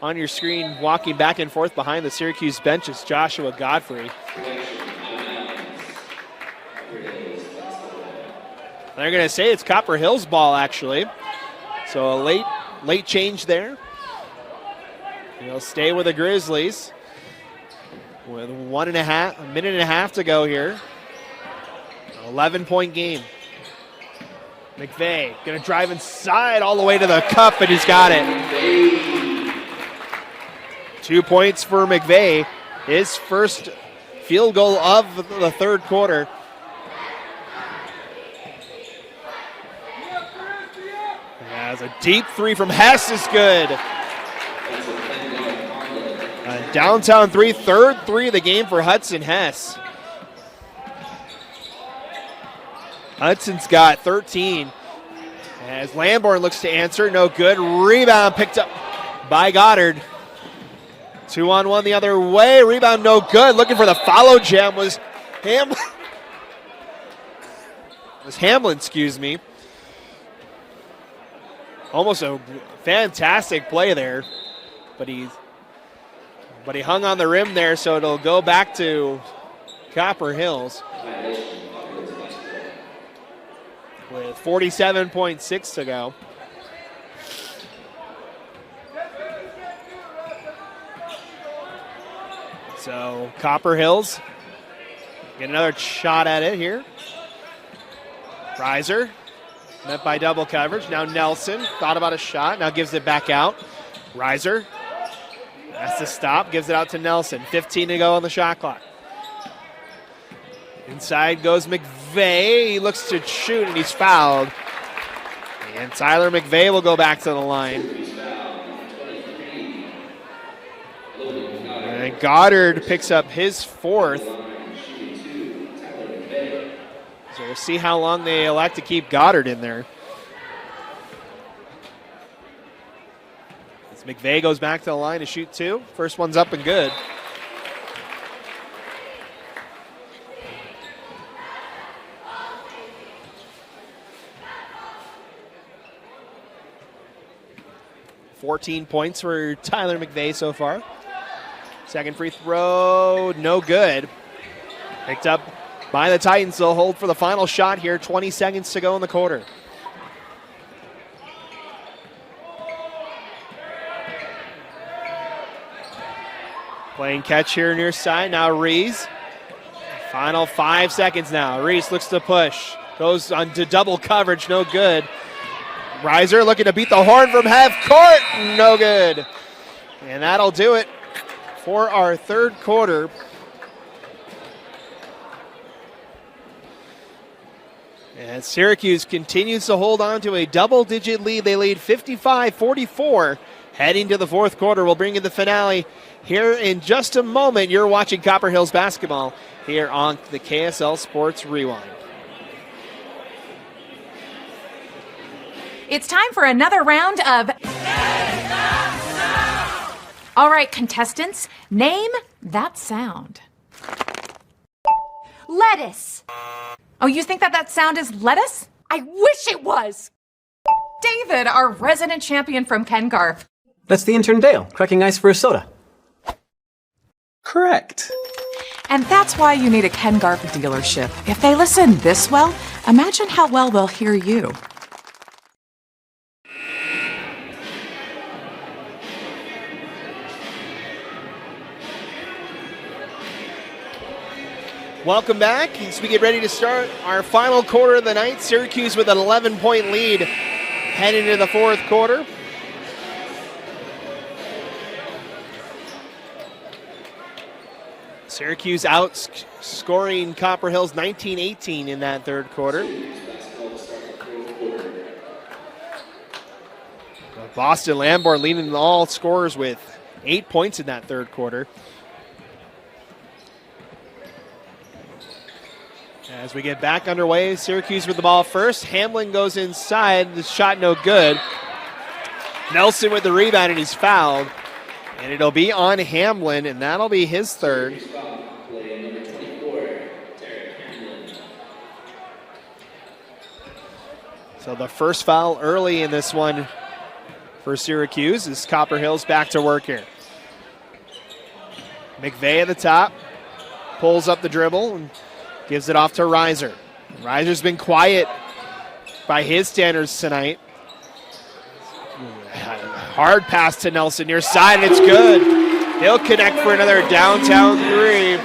Speaker 1: on your screen walking back and forth behind the Syracuse bench is Joshua Godfrey. They're going to say it's Copper Hill's ball, actually. So a late change there. He'll stay with the Grizzlies with a minute and a half to go here. 11-point game. McVeigh going to drive inside all the way to the cup, and he's got it. 2 points for McVeigh. His first field goal of the third quarter. As a deep 3 from Hess is good. Downtown 3, third 3 of the game for Hudson Hess. Hudson's got 13. As Lamborn looks to answer, no good. Rebound picked up by Goddard. 2-on-1 the other way. Rebound no good. Looking for the follow jam was Hamlin, excuse me. Almost a fantastic play there, but he hung on the rim there, so it'll go back to Copper Hills with 47.6 to go. So Copper Hills get another shot at it here. Reiser met by double coverage. Now Nelson thought about a shot, now gives it back out. Reiser has to stop, gives it out to Nelson. 15 to go on the shot clock. Inside goes McVeigh. He looks to shoot, and he's fouled. And Tyler McVeigh will go back to the line. And Goddard picks up his 4th. So we'll see how long they elect to keep Goddard in there. As McVeigh goes back to the line to shoot 2. First one's up and good. $14 points for Tyler McVeigh so far. Second free throw, no good. Picked up by the Titans. They'll hold for the final shot here. 20 seconds to go in the quarter. Playing catch here near side. Now Reese. Final 5 seconds now. Reese looks to push. Goes on to double coverage. No good. Reiser looking to beat the horn from half court. No good. And that'll do it for our third quarter. And Syracuse continues to hold on to a double-digit lead. They lead 55-44. Heading to the fourth quarter, we'll bring you the finale here in just a moment. You're watching Copper Hills basketball here on the KSL Sports Rewind.
Speaker 4: It's time for another round of... All right, contestants, name that sound. Lettuce. Oh, you think that sound is lettuce? I wish it was. David, our resident champion from Ken Garf.
Speaker 5: That's the intern Dale, cracking ice for a soda. Correct.
Speaker 4: And that's why you need a Ken Garf dealership. If they listen this well, imagine how well they'll hear you.
Speaker 1: Welcome back as we get ready to start our final quarter of the night. Syracuse with an 11-point lead heading into the fourth quarter. Syracuse outscoring Copper Hills 19-18 in that third quarter. Boston Lamborn leading all scorers with 8 points in that third quarter. As we get back underway, Syracuse with the ball first. Hamlin goes inside. The shot no good. Nelson with the rebound, and he's fouled. And it'll be on Hamlin, and that'll be his third. So the first foul early in this one for Syracuse is Copper Hills back to work here. McVeigh at the top. Pulls up the dribble and gives it off to Reiser. Reiser's been quiet by his standards tonight. Hard pass to Nelson near side, and it's good. He'll connect for another downtown three.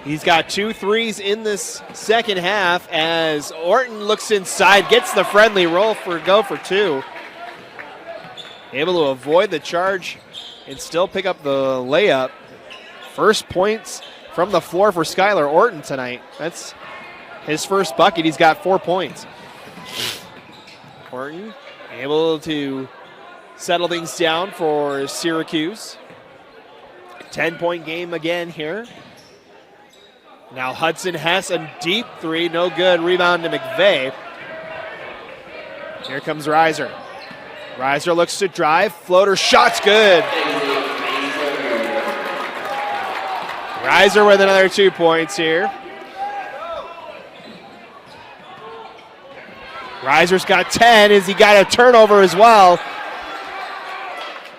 Speaker 1: He's got 2 threes in this second half as Orton looks inside, gets the friendly roll for go for 2. Able to avoid the charge and still pick up the layup. First points from the floor for Skylar Orton tonight. That's his first bucket. He's got 4 points. Orton able to settle things down for Syracuse. 10-point game again here. Now Hudson Hess, a deep 3, no good. Rebound to McVeigh. Here comes Reiser. Reiser looks to drive. Floater shot's good. Reiser with another 2 points here. Reiser's got 10 as he got a turnover as well.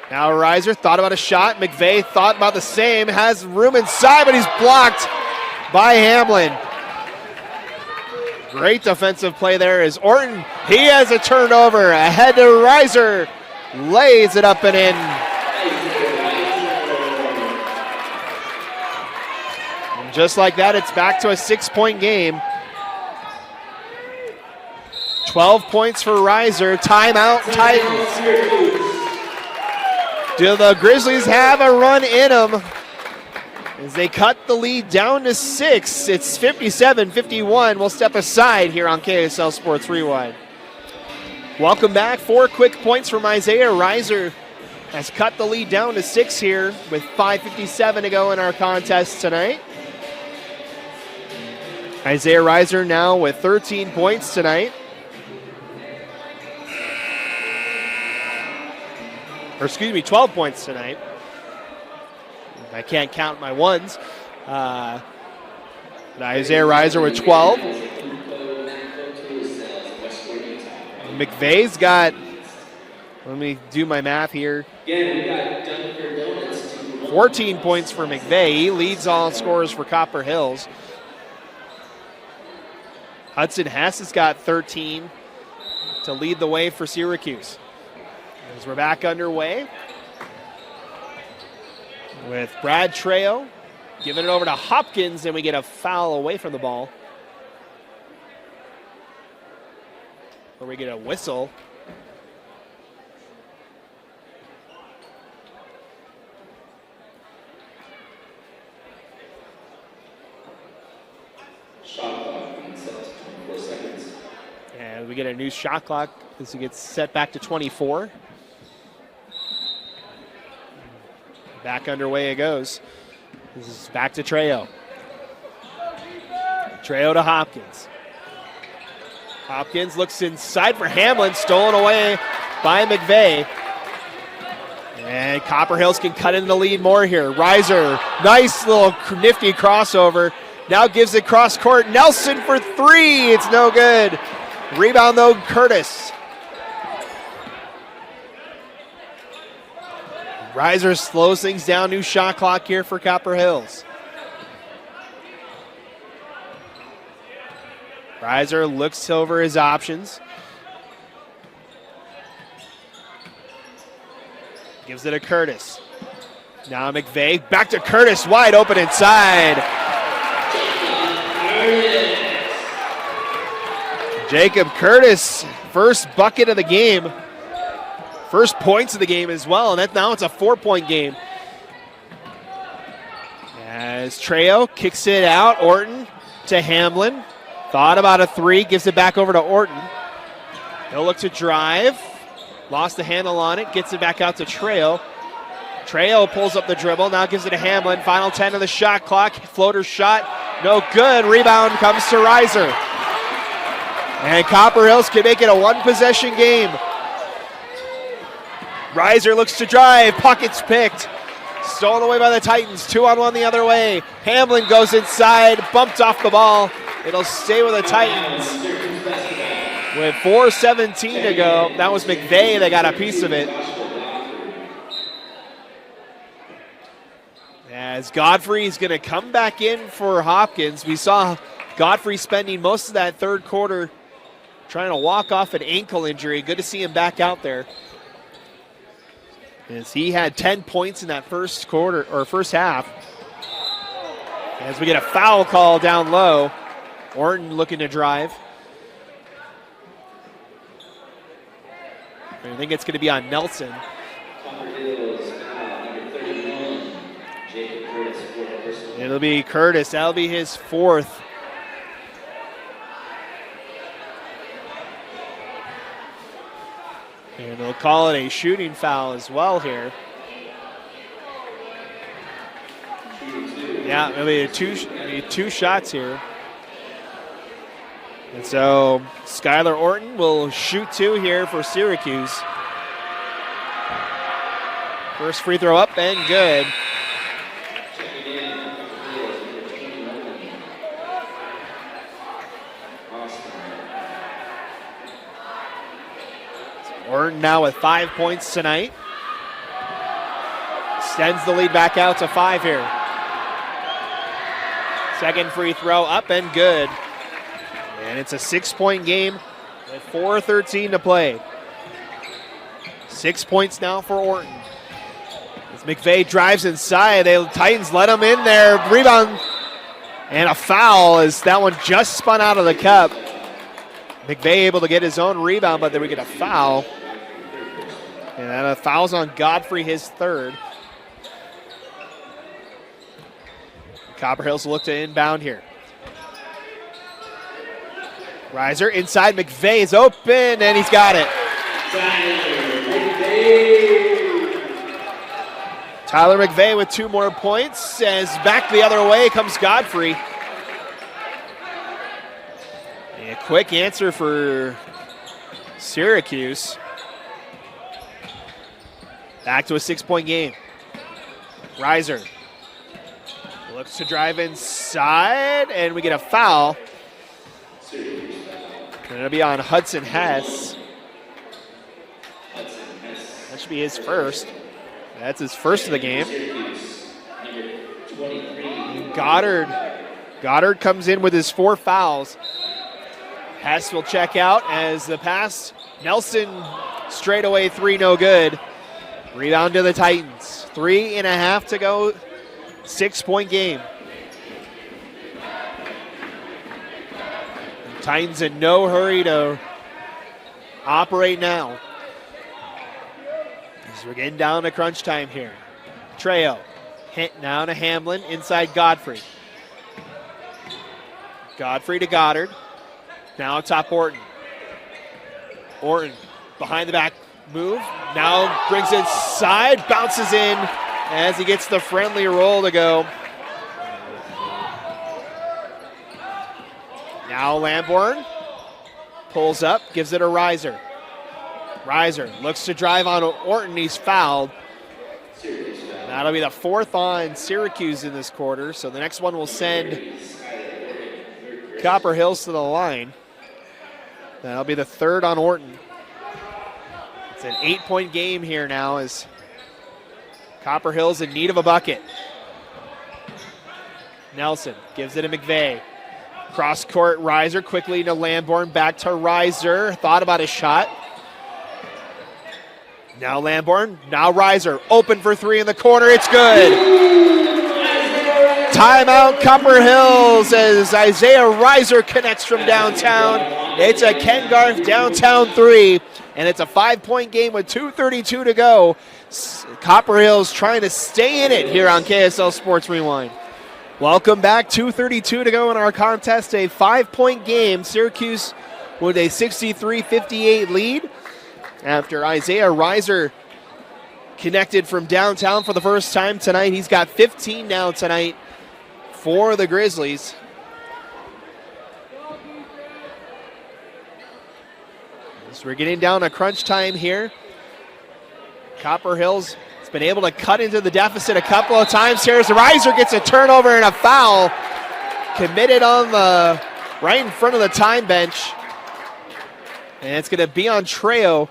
Speaker 1: Now Reiser thought about a shot. McVeigh thought about the same. Has room inside, but he's blocked by Hamlin. Great defensive play there as Orton, he has a turnover. Ahead to Reiser. Lays it up and in. And just like that, it's back to a 6-point game. 12 points for Reiser. Timeout Titans. Do the Grizzlies have a run in them as they cut the lead down to 6? It's 57-51. We'll step aside here on KSL Sports Rewind. Welcome back. 4 quick points from Isaiah Reiser has cut the lead down to 6 here with 5:57 to go in our contest tonight. Isaiah Reiser now with 13 points tonight. Or excuse me, 12 points tonight. I can't count my ones. Isaiah Reiser with 12. McVeigh's got, let me do my math here. 14 points for McVeigh. He leads all scorers for Copper Hills. Hudson Hess has got 13 to lead the way for Syracuse. As we're back underway with Brad Trejo giving it over to Hopkins, and we get a foul away from the ball. where we get a whistle.
Speaker 6: Shot clock being set to 24 seconds.
Speaker 1: And we get a new shot clock as it gets set back to 24. Back underway it goes. This is back to Trejo. Trejo to Hopkins. Hopkins looks inside for Hamlin, stolen away by McVeigh. And Copper Hills can cut in the lead more here. Reiser, nice little nifty crossover. Now gives it cross court. Nelson for three. It's no good. Rebound though, Curtis. Reiser slows things down. New shot clock here for Copper Hills. Reiser looks over his options. Gives it to Curtis. Now McVeigh, back to Curtis, wide open inside. Jacob Curtis, first bucket of the game. First points of the game as well, and now it's a 4-point game. As Trejo kicks it out, Orton to Hamlin. Thought about a three, gives it back over to Orton. He'll look to drive. Lost the handle on it, gets it back out to Trejo. Trejo pulls up the dribble, now gives it to Hamlin. Final 10 of the shot clock. Floater shot, no good. Rebound comes to Reiser. And Copper Hills can make it a one-possession game. Reiser looks to drive, pockets picked. Stolen away by the Titans, 2-on-1 the other way. Hamlin goes inside, bumped off the ball. It'll stay with the Titans. With 4:17 to go, that was McVeigh that got a piece of it. As Godfrey's going to come back in for Hopkins. We saw Godfrey spending most of that third quarter trying to walk off an ankle injury. Good to see him back out there, as he had 10 points in that first quarter or first half. As we get a foul call down low. Orton looking to drive. I think it's going to be on Nelson. It'll be Curtis. That'll be his fourth. And they'll call it a shooting foul as well here. Yeah, it'll be two shots here. And so Skylar Orton will shoot two here for Syracuse. First free throw up and good. Orton now with 5 points tonight. Extends the lead back out to 5 here. Second free throw up and good. And it's a 6-point game with 4:13 to play. 6 points now for Orton. As McVeigh drives inside, the Titans let him in there. Rebound and a foul as that one just spun out of the cup. McVeigh able to get his own rebound, but then we get a foul. And then a foul's on Godfrey, his third. Copper Hills will look to inbound here. Reiser inside, McVeigh is open, and he's got it. Tyler McVeigh with 2 more points. As back the other way comes Godfrey. A quick answer for Syracuse. Back to a 6-point game. Reiser looks to drive inside, and we get a foul. And it'll be on Hudson Hess. That should be his first. That's his first of the game. And Goddard comes in with his 4 fouls. Hess will check out as the pass. Nelson straight away 3, no good. Rebound to the Titans. 3.5 to go. 6-point game. Titans in no hurry to operate now. As we're getting down to crunch time here. Trejo, hit now to Hamlin, inside Godfrey. Godfrey to Goddard. Now top Orton. Orton behind the back move. Now brings it inside, bounces in as he gets the friendly roll to go. Now Lamborn pulls up, gives it a Reiser. Reiser looks to drive on Orton, he's fouled. That'll be the fourth on Syracuse in this quarter, so the next one will send Copper Hills to the line. That'll be the third on Orton. It's an 8-point game here now as Copper Hills in need of a bucket. Nelson gives it to McVeigh. Cross court, Reiser quickly to Lamborn, back to Reiser. Thought about his shot. Now Lamborn, now Reiser, open for three in the corner, it's good. Timeout Copper Hills as Isaiah Reiser connects from downtown. It's a Ken Garf downtown three, and it's a 5-point game with 2:32 to go. Copper Hills trying to stay in it here on KSL Sports Rewind. Welcome back, 2:32 to go in our contest, a 5-point game. Syracuse with a 63-58 lead. After Isaiah Reiser connected from downtown for the first time tonight. He's got 15 now tonight for the Grizzlies. So we're getting down to crunch time here. Copper Hills has been able to cut into the deficit a couple of times here as Reiser gets a turnover and a foul committed on the right in front of the time bench. And it's going to be on Trejo.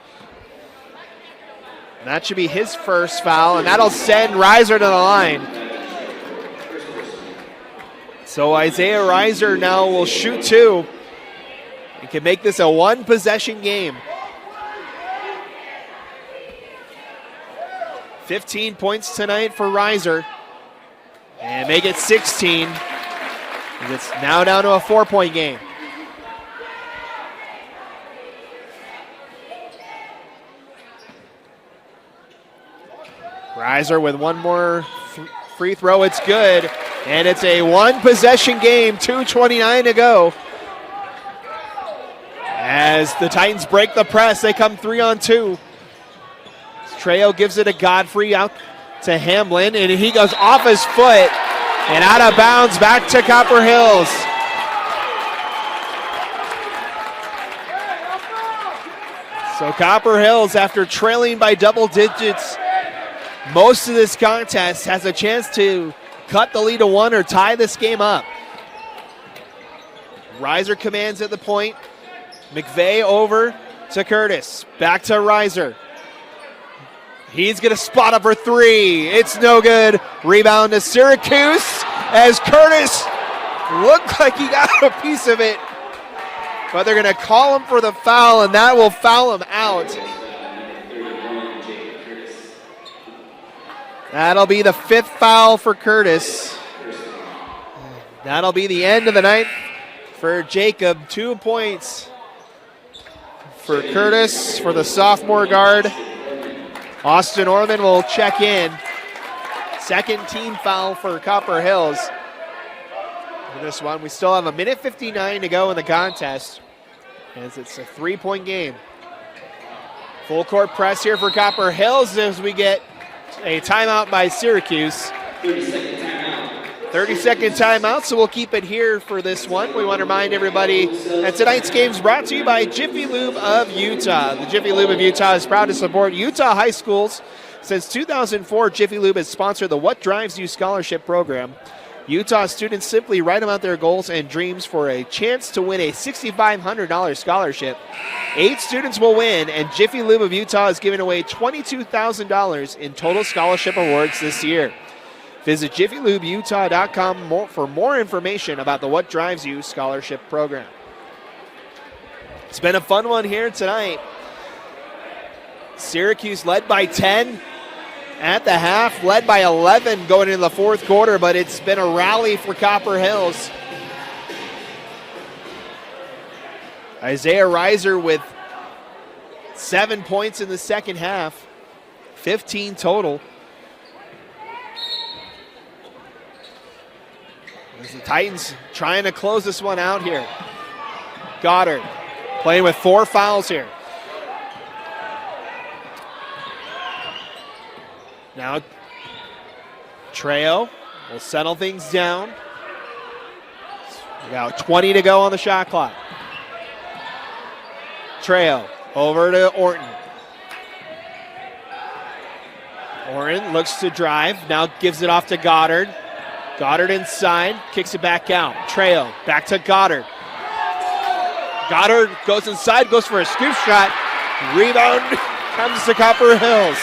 Speaker 1: And that should be his first foul, and that'll send Reiser to the line. So Isaiah Reiser now will shoot two. He can make this a one-possession game. 15 points tonight for Reiser. And make it 16. It's now down to a 4-point game. Reiser with one more free throw, it's good. And it's a one-possession game, 2:29 to go. As the Titans break the press, they come 3-on-2. Trejo gives it to Godfrey, out to Hamlin, and he goes off his foot and out of bounds back to Copper Hills. So Copper Hills, after trailing by double digits most of this contest, has a chance to cut the lead to one or tie this game up. Reiser commands at the point. McVeigh over to Curtis. Back to Reiser. He's going to spot up for three. It's no good. Rebound to Syracuse as Curtis looked like he got a piece of it. But they're going to call him for the foul, and that will foul him out. That'll be the fifth foul for Curtis. That'll be the end of the night for Jacob. 2 points for Curtis for the sophomore guard. Austin Orman will check in. Second team foul for Copper Hills. For this one, we still have 1:59 to go in the contest, as it's a 3-point game. Full court press here for Copper Hills as we get a timeout by Syracuse. 30-second timeout, so we'll keep it here for this one. We want to remind everybody that tonight's game is brought to you by Jiffy Lube of Utah. The Jiffy Lube of Utah is proud to support Utah high schools. Since 2004, Jiffy Lube has sponsored the What Drives You Scholarship Program. Utah students simply write about their goals and dreams for a chance to win a $6,500 scholarship. 8 students will win, and Jiffy Lube of Utah is giving away $22,000 in total scholarship awards this year. Visit JiffyLubeUtah.com for more information about the What Drives You Scholarship Program. It's been a fun one here tonight. Syracuse led by 10 at the half, led by 11 going into the fourth quarter, but it's been a rally for Copper Hills. Isaiah Reiser with 7 points in the second half, 15 total. As the Titans trying to close this one out here. Goddard playing with 4 fouls here. Now Trejo will settle things down. About 20 to go on the shot clock. Trejo over to Orton. Orton looks to drive, now gives it off to Goddard. Goddard inside, kicks it back out. Trejo back to Goddard. Goddard goes inside, goes for a scoop shot. Rebound comes to Copper Hills.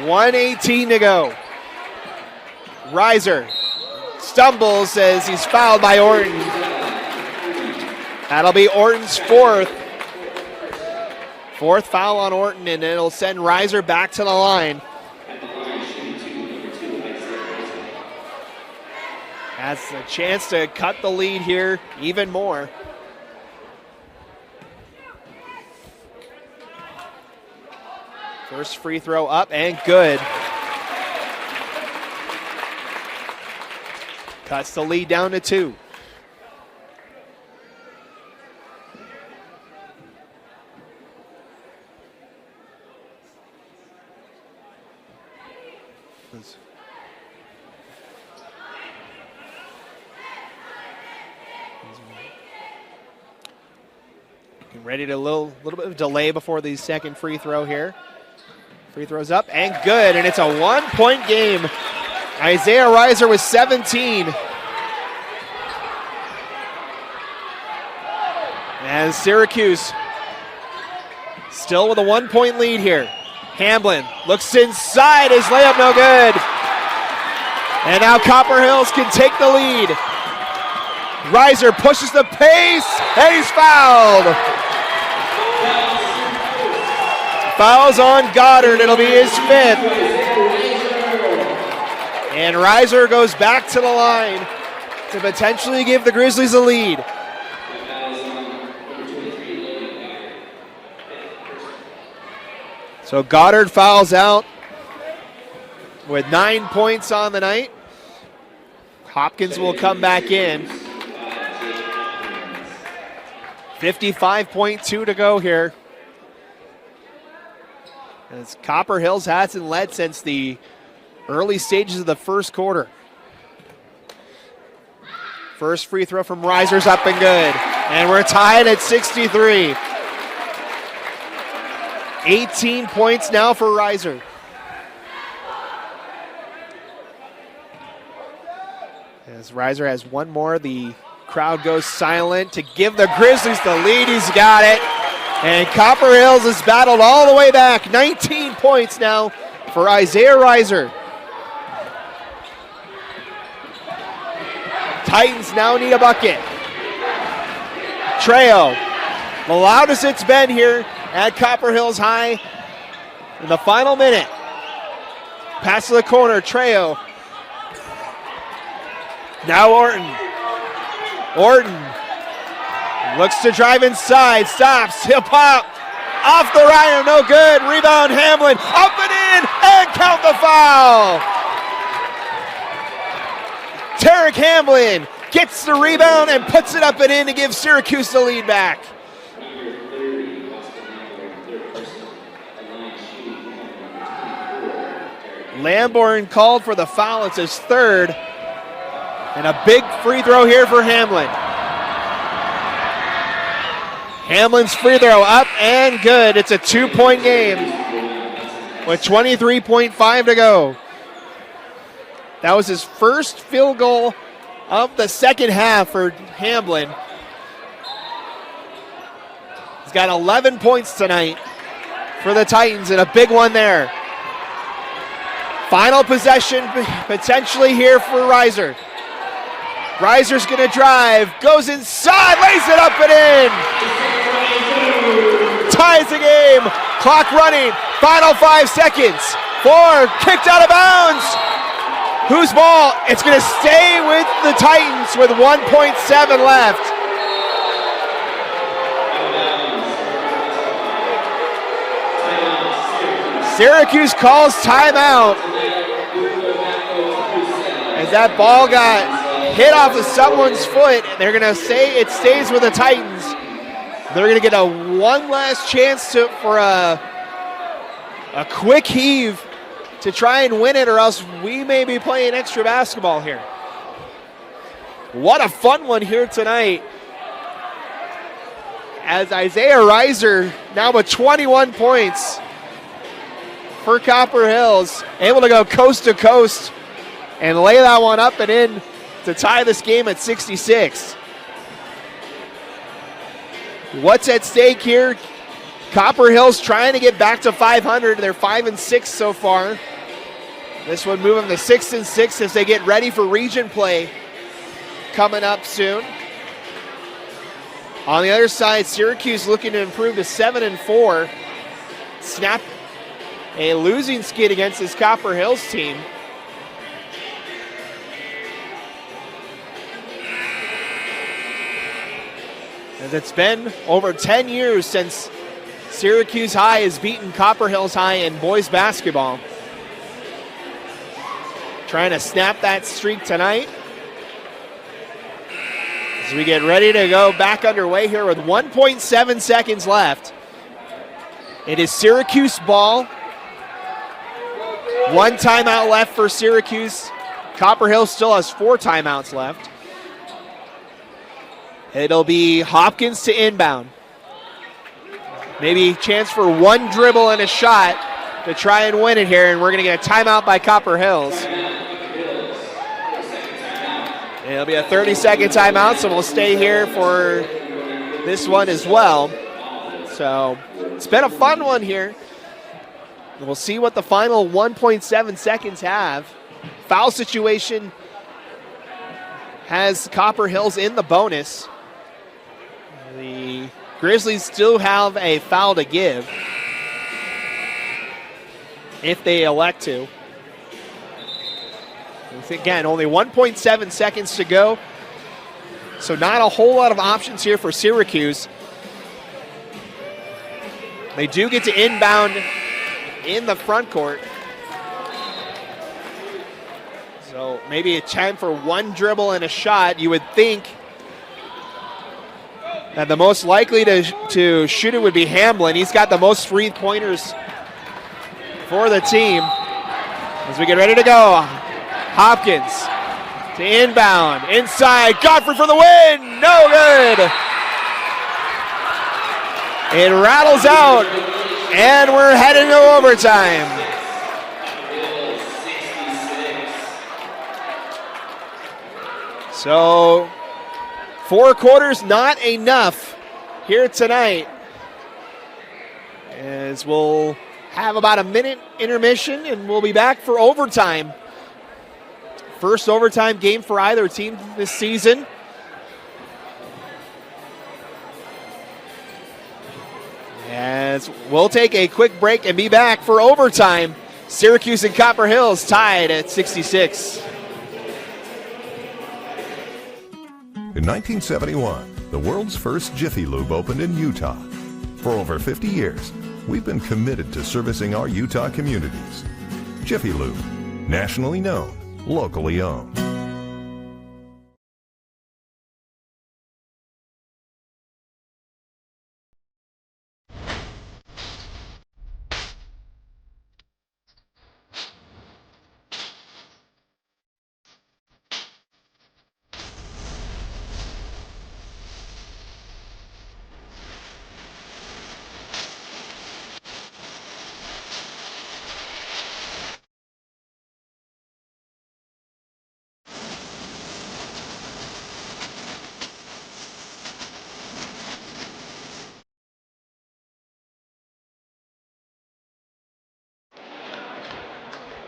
Speaker 1: 1:18 to go. Reiser stumbles as he's fouled by Orton. That'll be Orton's fourth foul on Orton, and it'll send Reiser back to the line. Has a chance to cut the lead here even more. First free throw up and good. Cuts the lead down to 2. Ready to a little bit of delay before the second free throw here. Free throws up and good, and it's a 1-point game. Isaiah Reiser with 17. As Syracuse still with a 1-point lead here. Hamblin looks inside, his layup no good. And now Copper Hills can take the lead. Reiser pushes the pace, and he's fouled. Fouls on Goddard, it'll be his 5th. And Reiser goes back to the line to potentially give the Grizzlies a lead. So Goddard fouls out with 9 points on the night. Hopkins will come back in. 55.2 to go here. As Copper Hills hasn't led since the early stages of the first quarter. First free throw from Reiser's up and good. And we're tied at 63. 18 points now for Reiser. As Reiser has one more, the crowd goes silent to give the Grizzlies the lead. He's got it. And Copper Hills has battled all the way back. 19 points now for Isaiah Reiser. Titans now need a bucket. Trejo, the loudest it's been here at Copper Hills High in the final minute. Pass to the corner, Trejo. Now Orton. Orton looks to drive inside, stops, he'll pop. Off the right, no good. Rebound Hamlin, up and in, and count the foul. Tarek Hamlin gets the rebound and puts it up and in to give Syracuse the lead back. Lamborn called for the foul, it's his 3rd. And a big free throw here for Hamlin. Hamlin's free throw up and good. It's a 2-point game with 23.5 to go. That was his first field goal of the second half for Hamlin. He's got 11 points tonight for the Titans and a big one there. Final possession potentially here for Reiser. Reiser's gonna drive, goes inside, lays it up and in. Ties the game, clock running, final 5 seconds. 4, kicked out of bounds. Whose ball? It's gonna stay with the Titans with 1.7 left. Syracuse calls timeout as that ball got hit off of someone's foot. They're going to say it stays with the Titans. They're going to get a one last chance for a quick heave to try and win it, or else we may be playing extra basketball here. What a fun one here tonight, as Isaiah Reiser now with 21 points for Copper Hills, able to go coast to coast and lay that one up and in to tie this game at 66. What's at stake here? Copper Hills trying to get back to 500. They're 5-6 so far. This would move them to 6-6 as they get ready for region play coming up soon. On the other side, Syracuse looking to improve to 7-4. Snap a losing skid against this Copper Hills team. As it's been over 10 years since Syracuse High has beaten Copper Hills High in boys basketball. Trying to snap that streak tonight as we get ready to go back underway here with 1.7 seconds left. It is Syracuse ball. One timeout left for Syracuse. Copper Hills still has 4 timeouts left. It'll be Hopkins to inbound. Maybe a chance for one dribble and a shot to try and win it here, and we're going to get a timeout by Copper Hills. It'll be a 30-second timeout, so we'll stay here for this one as well. So it's been a fun one here. We'll see what the final 1.7 seconds have. Foul situation has Copper Hills in the bonus. The Grizzlies still have a foul to give if they elect to. Again, only 1.7 seconds to go, so not a whole lot of options here for Syracuse. They do get to inbound in the front court. So maybe a time for one dribble and a shot. You would think that the most likely to shoot it would be Hamblin. He's got the most free-pointers for the team. As we get ready to go, Hopkins to inbound, inside, Godfrey for the win, no good. It rattles out, and we're heading to overtime. So 4 quarters not enough here tonight, as we'll have about a minute intermission and we'll be back for overtime. First overtime game for either team this season. As we'll take a quick break and be back for overtime. Syracuse and Copper Hills tied at 66.
Speaker 2: In 1971, the world's first Jiffy Lube opened in Utah. For over 50 years, we've been committed to servicing our Utah communities. Jiffy Lube, nationally known, locally owned.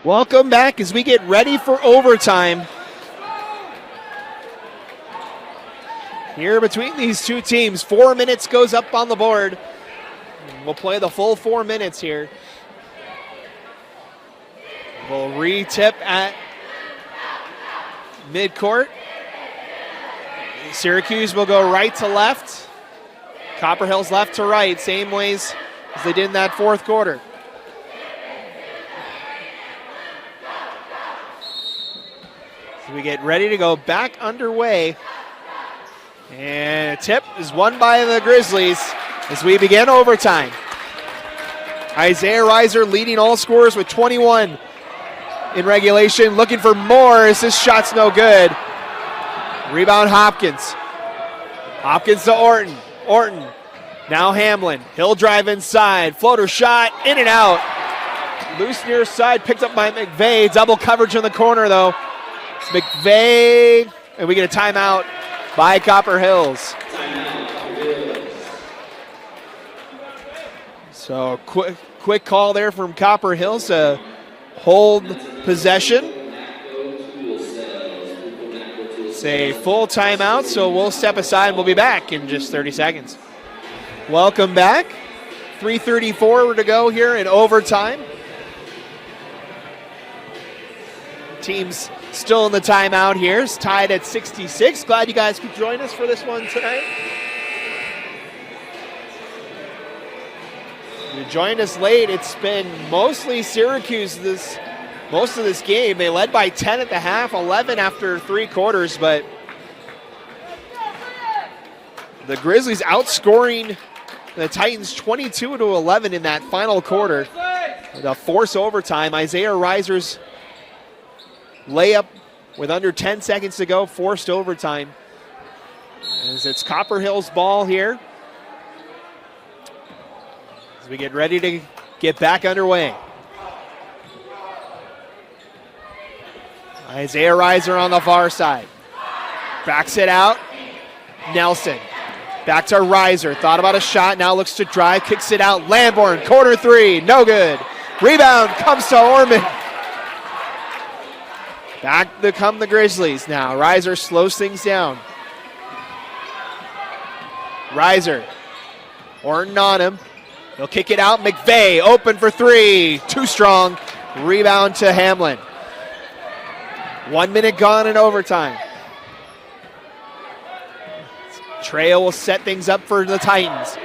Speaker 1: Welcome back as we get ready for overtime. Here between these two teams, 4 minutes goes up on the board. We'll play the full 4 minutes here. We'll re-tip at midcourt. Syracuse will go right to left. Copper Hills left to right, same ways as they did in that fourth quarter. We get ready to go back underway. And a tip is won by the Grizzlies as we begin overtime. Isaiah Reiser leading all scorers with 21 in regulation. Looking for more as this shot's no good. Rebound Hopkins. Hopkins to Orton. Orton. Now Hamlin. He'll drive inside. Floater shot. In and out. Loose near side. Picked up by McVeigh. Double coverage in the corner though. McVeigh. And we get a timeout by Copper Hills. So quick call there from Copper Hills to hold possession. It's a full timeout, so we'll step aside and we'll be back in just 30 seconds. Welcome back. 3:34 to go here in overtime. Team's still in the timeout here. It's tied at 66. Glad you guys could join us for this one tonight. You joined us late. It's been mostly Syracuse most of this game. They led by 10 at the half, 11 after 3 quarters, but the Grizzlies outscoring the Titans 22-11 in that final quarter. The force overtime. Isaiah Reiser's layup with under 10 seconds to go, forced overtime. As it's Copper Hills ball here. As we get ready to get back underway. Isaiah Reiser on the far side. Backs it out. Nelson. Back to Reiser. Thought about a shot. Now looks to drive. Kicks it out. Lamborn. Corner 3. No good. Rebound comes to Orman. Back to come the Grizzlies now. Reiser slows things down. Reiser. Orton on him. He'll kick it out. McVeigh open for 3. Too strong. Rebound to Hamlin. 1 minute gone in overtime. Trejo will set things up for the Titans.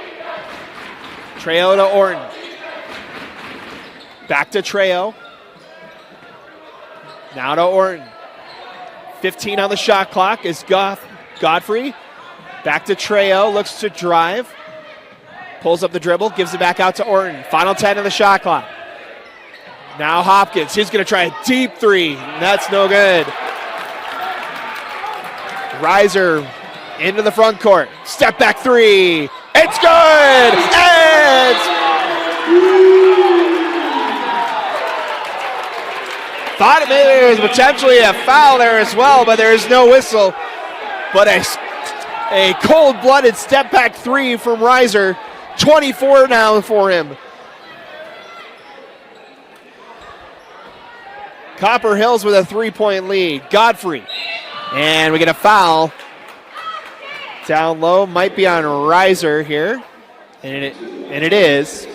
Speaker 1: Trejo to Orton. Back to Trejo. Now to Orton. 15 on the shot clock is Godfrey. Back to Trejo. Looks to drive. Pulls up the dribble. Gives it back out to Orton. Final 10 of the shot clock. Now Hopkins, he's going to try a deep 3. That's no good. Reiser into the front court. Step back 3. It's good! Thought maybe there was potentially a foul there as well, but there is no whistle. But a cold-blooded step back 3 from Reiser. 24 now for him. Copper Hills with a 3-point lead. Godfrey. And we get a foul. Down low. Might be on Reiser here. And it is.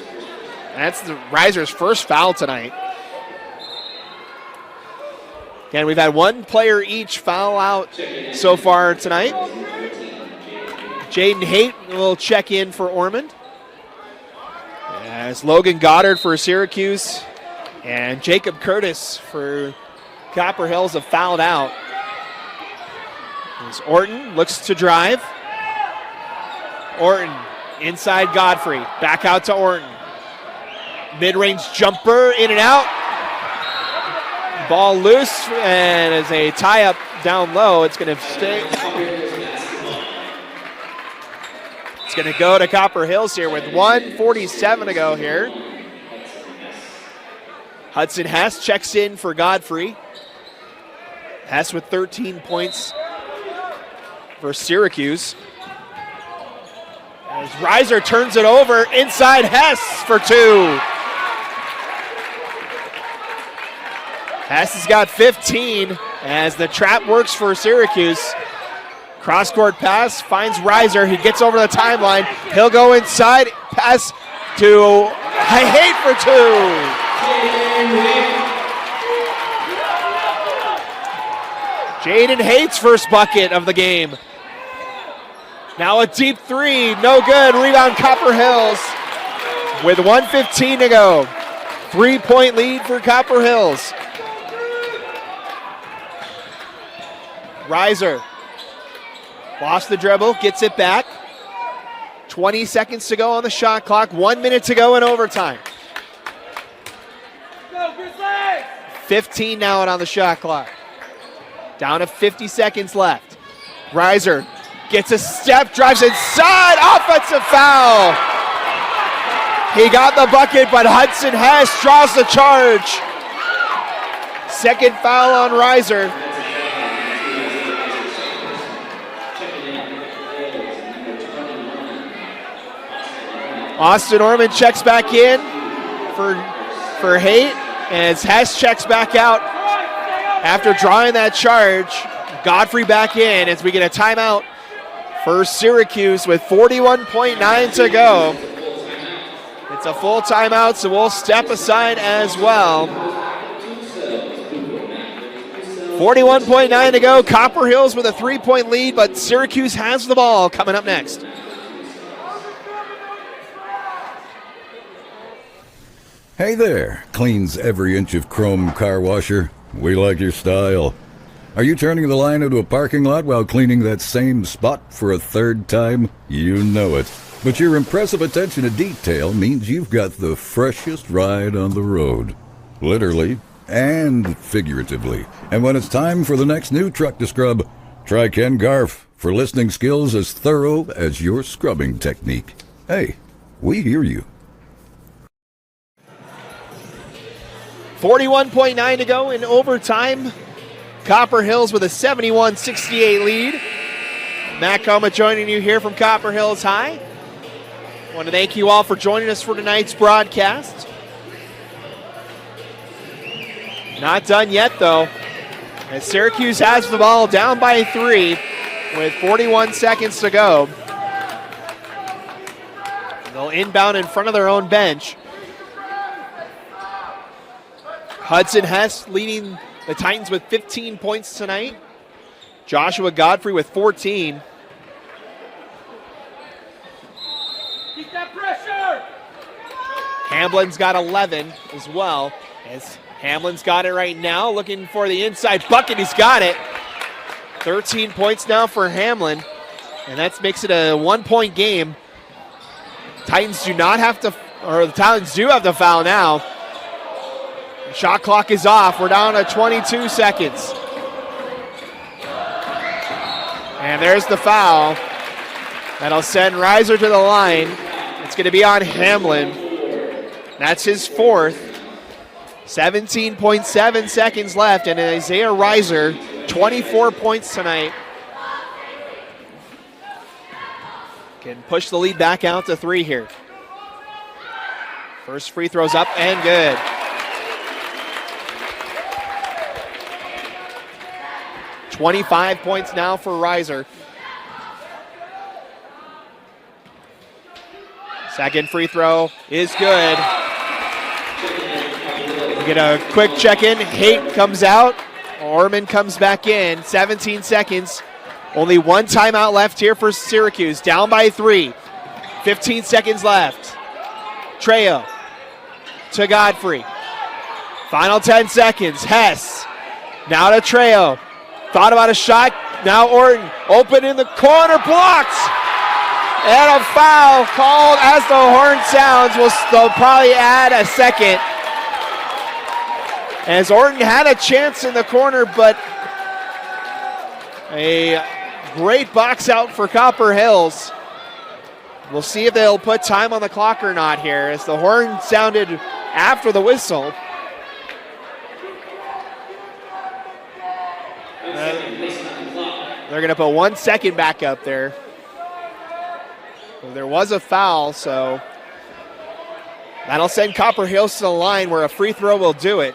Speaker 1: That's Reiser's first foul tonight. Again, we've had one player each foul out so far tonight. Jaden Haight will check in for Ormond. As Logan Goddard for Syracuse and Jacob Curtis for Copper Hills have fouled out. As Orton looks to drive. Orton inside Godfrey. Back out to Orton. Mid-range jumper in and out. Ball loose and as a tie-up down low, it's going to stay. It's going to go to Copper Hills here with 1:47 to go here. Hudson Hess checks in for Godfrey. Hess with 13 points for Syracuse. As Reiser turns it over inside Hess for 2. Hess has got 15 as the trap works for Syracuse. Cross-court pass finds Reiser. He gets over the timeline. He'll go inside. Pass to Haight for 2. Jaden Haight's first bucket of the game. Now a deep 3. No good. Rebound Copper Hills with 1:15 to go. 3-point lead for Copper Hills. Reiser lost the dribble, gets it back. 20 seconds to go on the shot clock, 1 minute to go in overtime.
Speaker 6: Go, Grizzlies!
Speaker 1: 15 now on the shot clock. Down to 50 seconds left. Reiser gets a step, drives inside, offensive foul. He got the bucket, but Hudson Hess draws the charge. Second foul on Reiser. Austin Orman checks back in for Haight, and as Hess checks back out after drawing that charge, Godfrey back in as we get a timeout for Syracuse with 41.9 to go. It's a full timeout, so we'll step aside as well. 41.9 to go. Copper Hills with a 3-point lead, but Syracuse has the ball coming up next.
Speaker 3: Hey there, cleans every inch of chrome car washer. We like your style. Are you turning the line into a parking lot while cleaning that same spot for a third time? You know it. But your impressive attention to detail means you've got the freshest ride on the road. Literally and figuratively. And when it's time for the next new truck to scrub, try Ken Garf for listening skills as thorough as your scrubbing technique. Hey, we hear you.
Speaker 1: 41.9 to go in overtime. Copper Hills with a 71-68 lead. Matt Coma joining you here from Copper Hills High. I want to thank you all for joining us for tonight's broadcast. Not done yet, though, as Syracuse has the ball down by 3 with 41 seconds to go. They'll inbound in front of their own bench. Hudson Hess leading the Titans with 15 points tonight. Joshua Godfrey with 14.
Speaker 6: Keep that pressure!
Speaker 1: Hamblin's got 11 as well. As Hamblin's got it right now, looking for the inside bucket. He's got it. 13 points now for Hamlin, and that makes it a 1-point game. Titans do not have to, or the Titans do have to foul now. Shot clock is off. We're down to 22 seconds. And there's the foul. That'll send Reiser to the line. It's going to be on Hamlin. That's his fourth. 17.7 seconds left, and Isaiah Reiser, 24 points tonight. Can push the lead back out to 3 here. First free throw's up and good. $25 points now for Reiser. Second free throw is good. We get a quick check-in. Haight comes out. Orman comes back in. 17 seconds. Only one timeout left here for Syracuse. Down by 3. 15 seconds left. Trejo to Godfrey. Final 10 seconds. Hess. Now to Trejo. Thought about a shot. Now Orton. Open in the corner. Blocked. And a foul called as the horn sounds. They'll probably add a second. As Orton had a chance in the corner, but a great box out for Copper Hills. We'll see if they'll put time on the clock or not here, as the horn sounded after the whistle. They're going to put 1 second back up there. There was a foul, so that'll send Copper Hills to the line where a free throw will do it.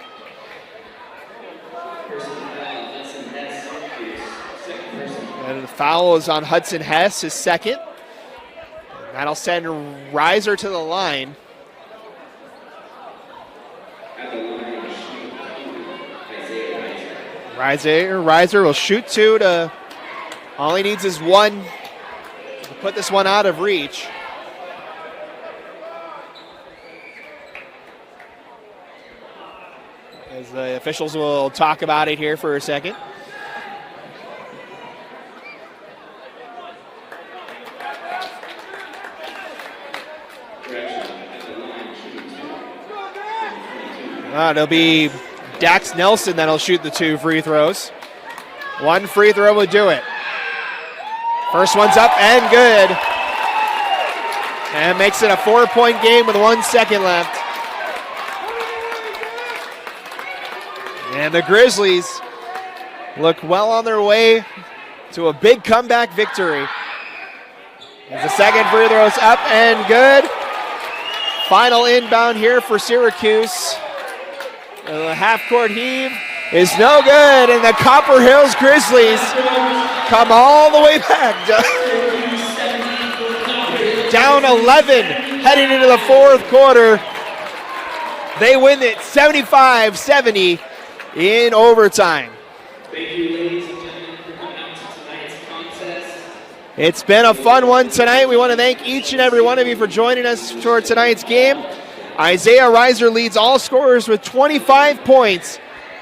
Speaker 1: And the foul is on Hudson Hess, his second. And that'll send Reiser to the line. Reiser will shoot 2 to, all he needs is 1 to put this one out of reach. As the officials will talk about it here for a second. It'll be Dax Nelson that'll shoot the 2 free throws. 1 free throw would do it. First one's up and good. And makes it a 4-point game with 1 second left. And the Grizzlies look well on their way to a big comeback victory. As the second free throw's up and good. Final inbound here for Syracuse. The half-court heave is no good, and the Copper Hills Grizzlies come all the way back. Down 11 heading into the fourth quarter. They win it 75-70 in overtime.
Speaker 6: Thank you, ladies and gentlemen, for coming out to tonight's contest.
Speaker 1: It's been a fun one tonight. We want to thank each and every one of you for joining us for tonight's game. Isaiah Reiser leads all scorers with 25 points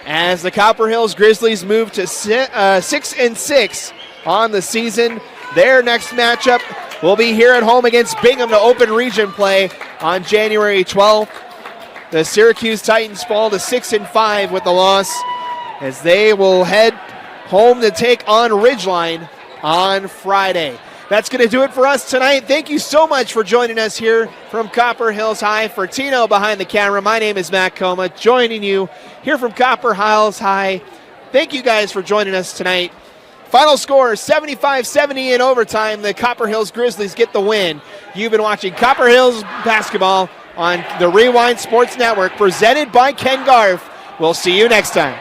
Speaker 1: as the Copper Hills Grizzlies move to 6-6 on the season. Their next matchup will be here at home against Bingham to open region play on January 12th. The Syracuse Titans fall to 6-5 with the loss as they will head home to take on Ridgeline on Friday. That's going to do it for us tonight. Thank you so much for joining us here from Copper Hills High. For Tino behind the camera, my name is Matt Coma, joining you here from Copper Hills High. Thank you guys for joining us tonight. Final score, 75-70 in overtime. The Copper Hills Grizzlies get the win. You've been watching Copper Hills basketball on the Rewind Sports Network, presented by Ken Garf. We'll see you next time.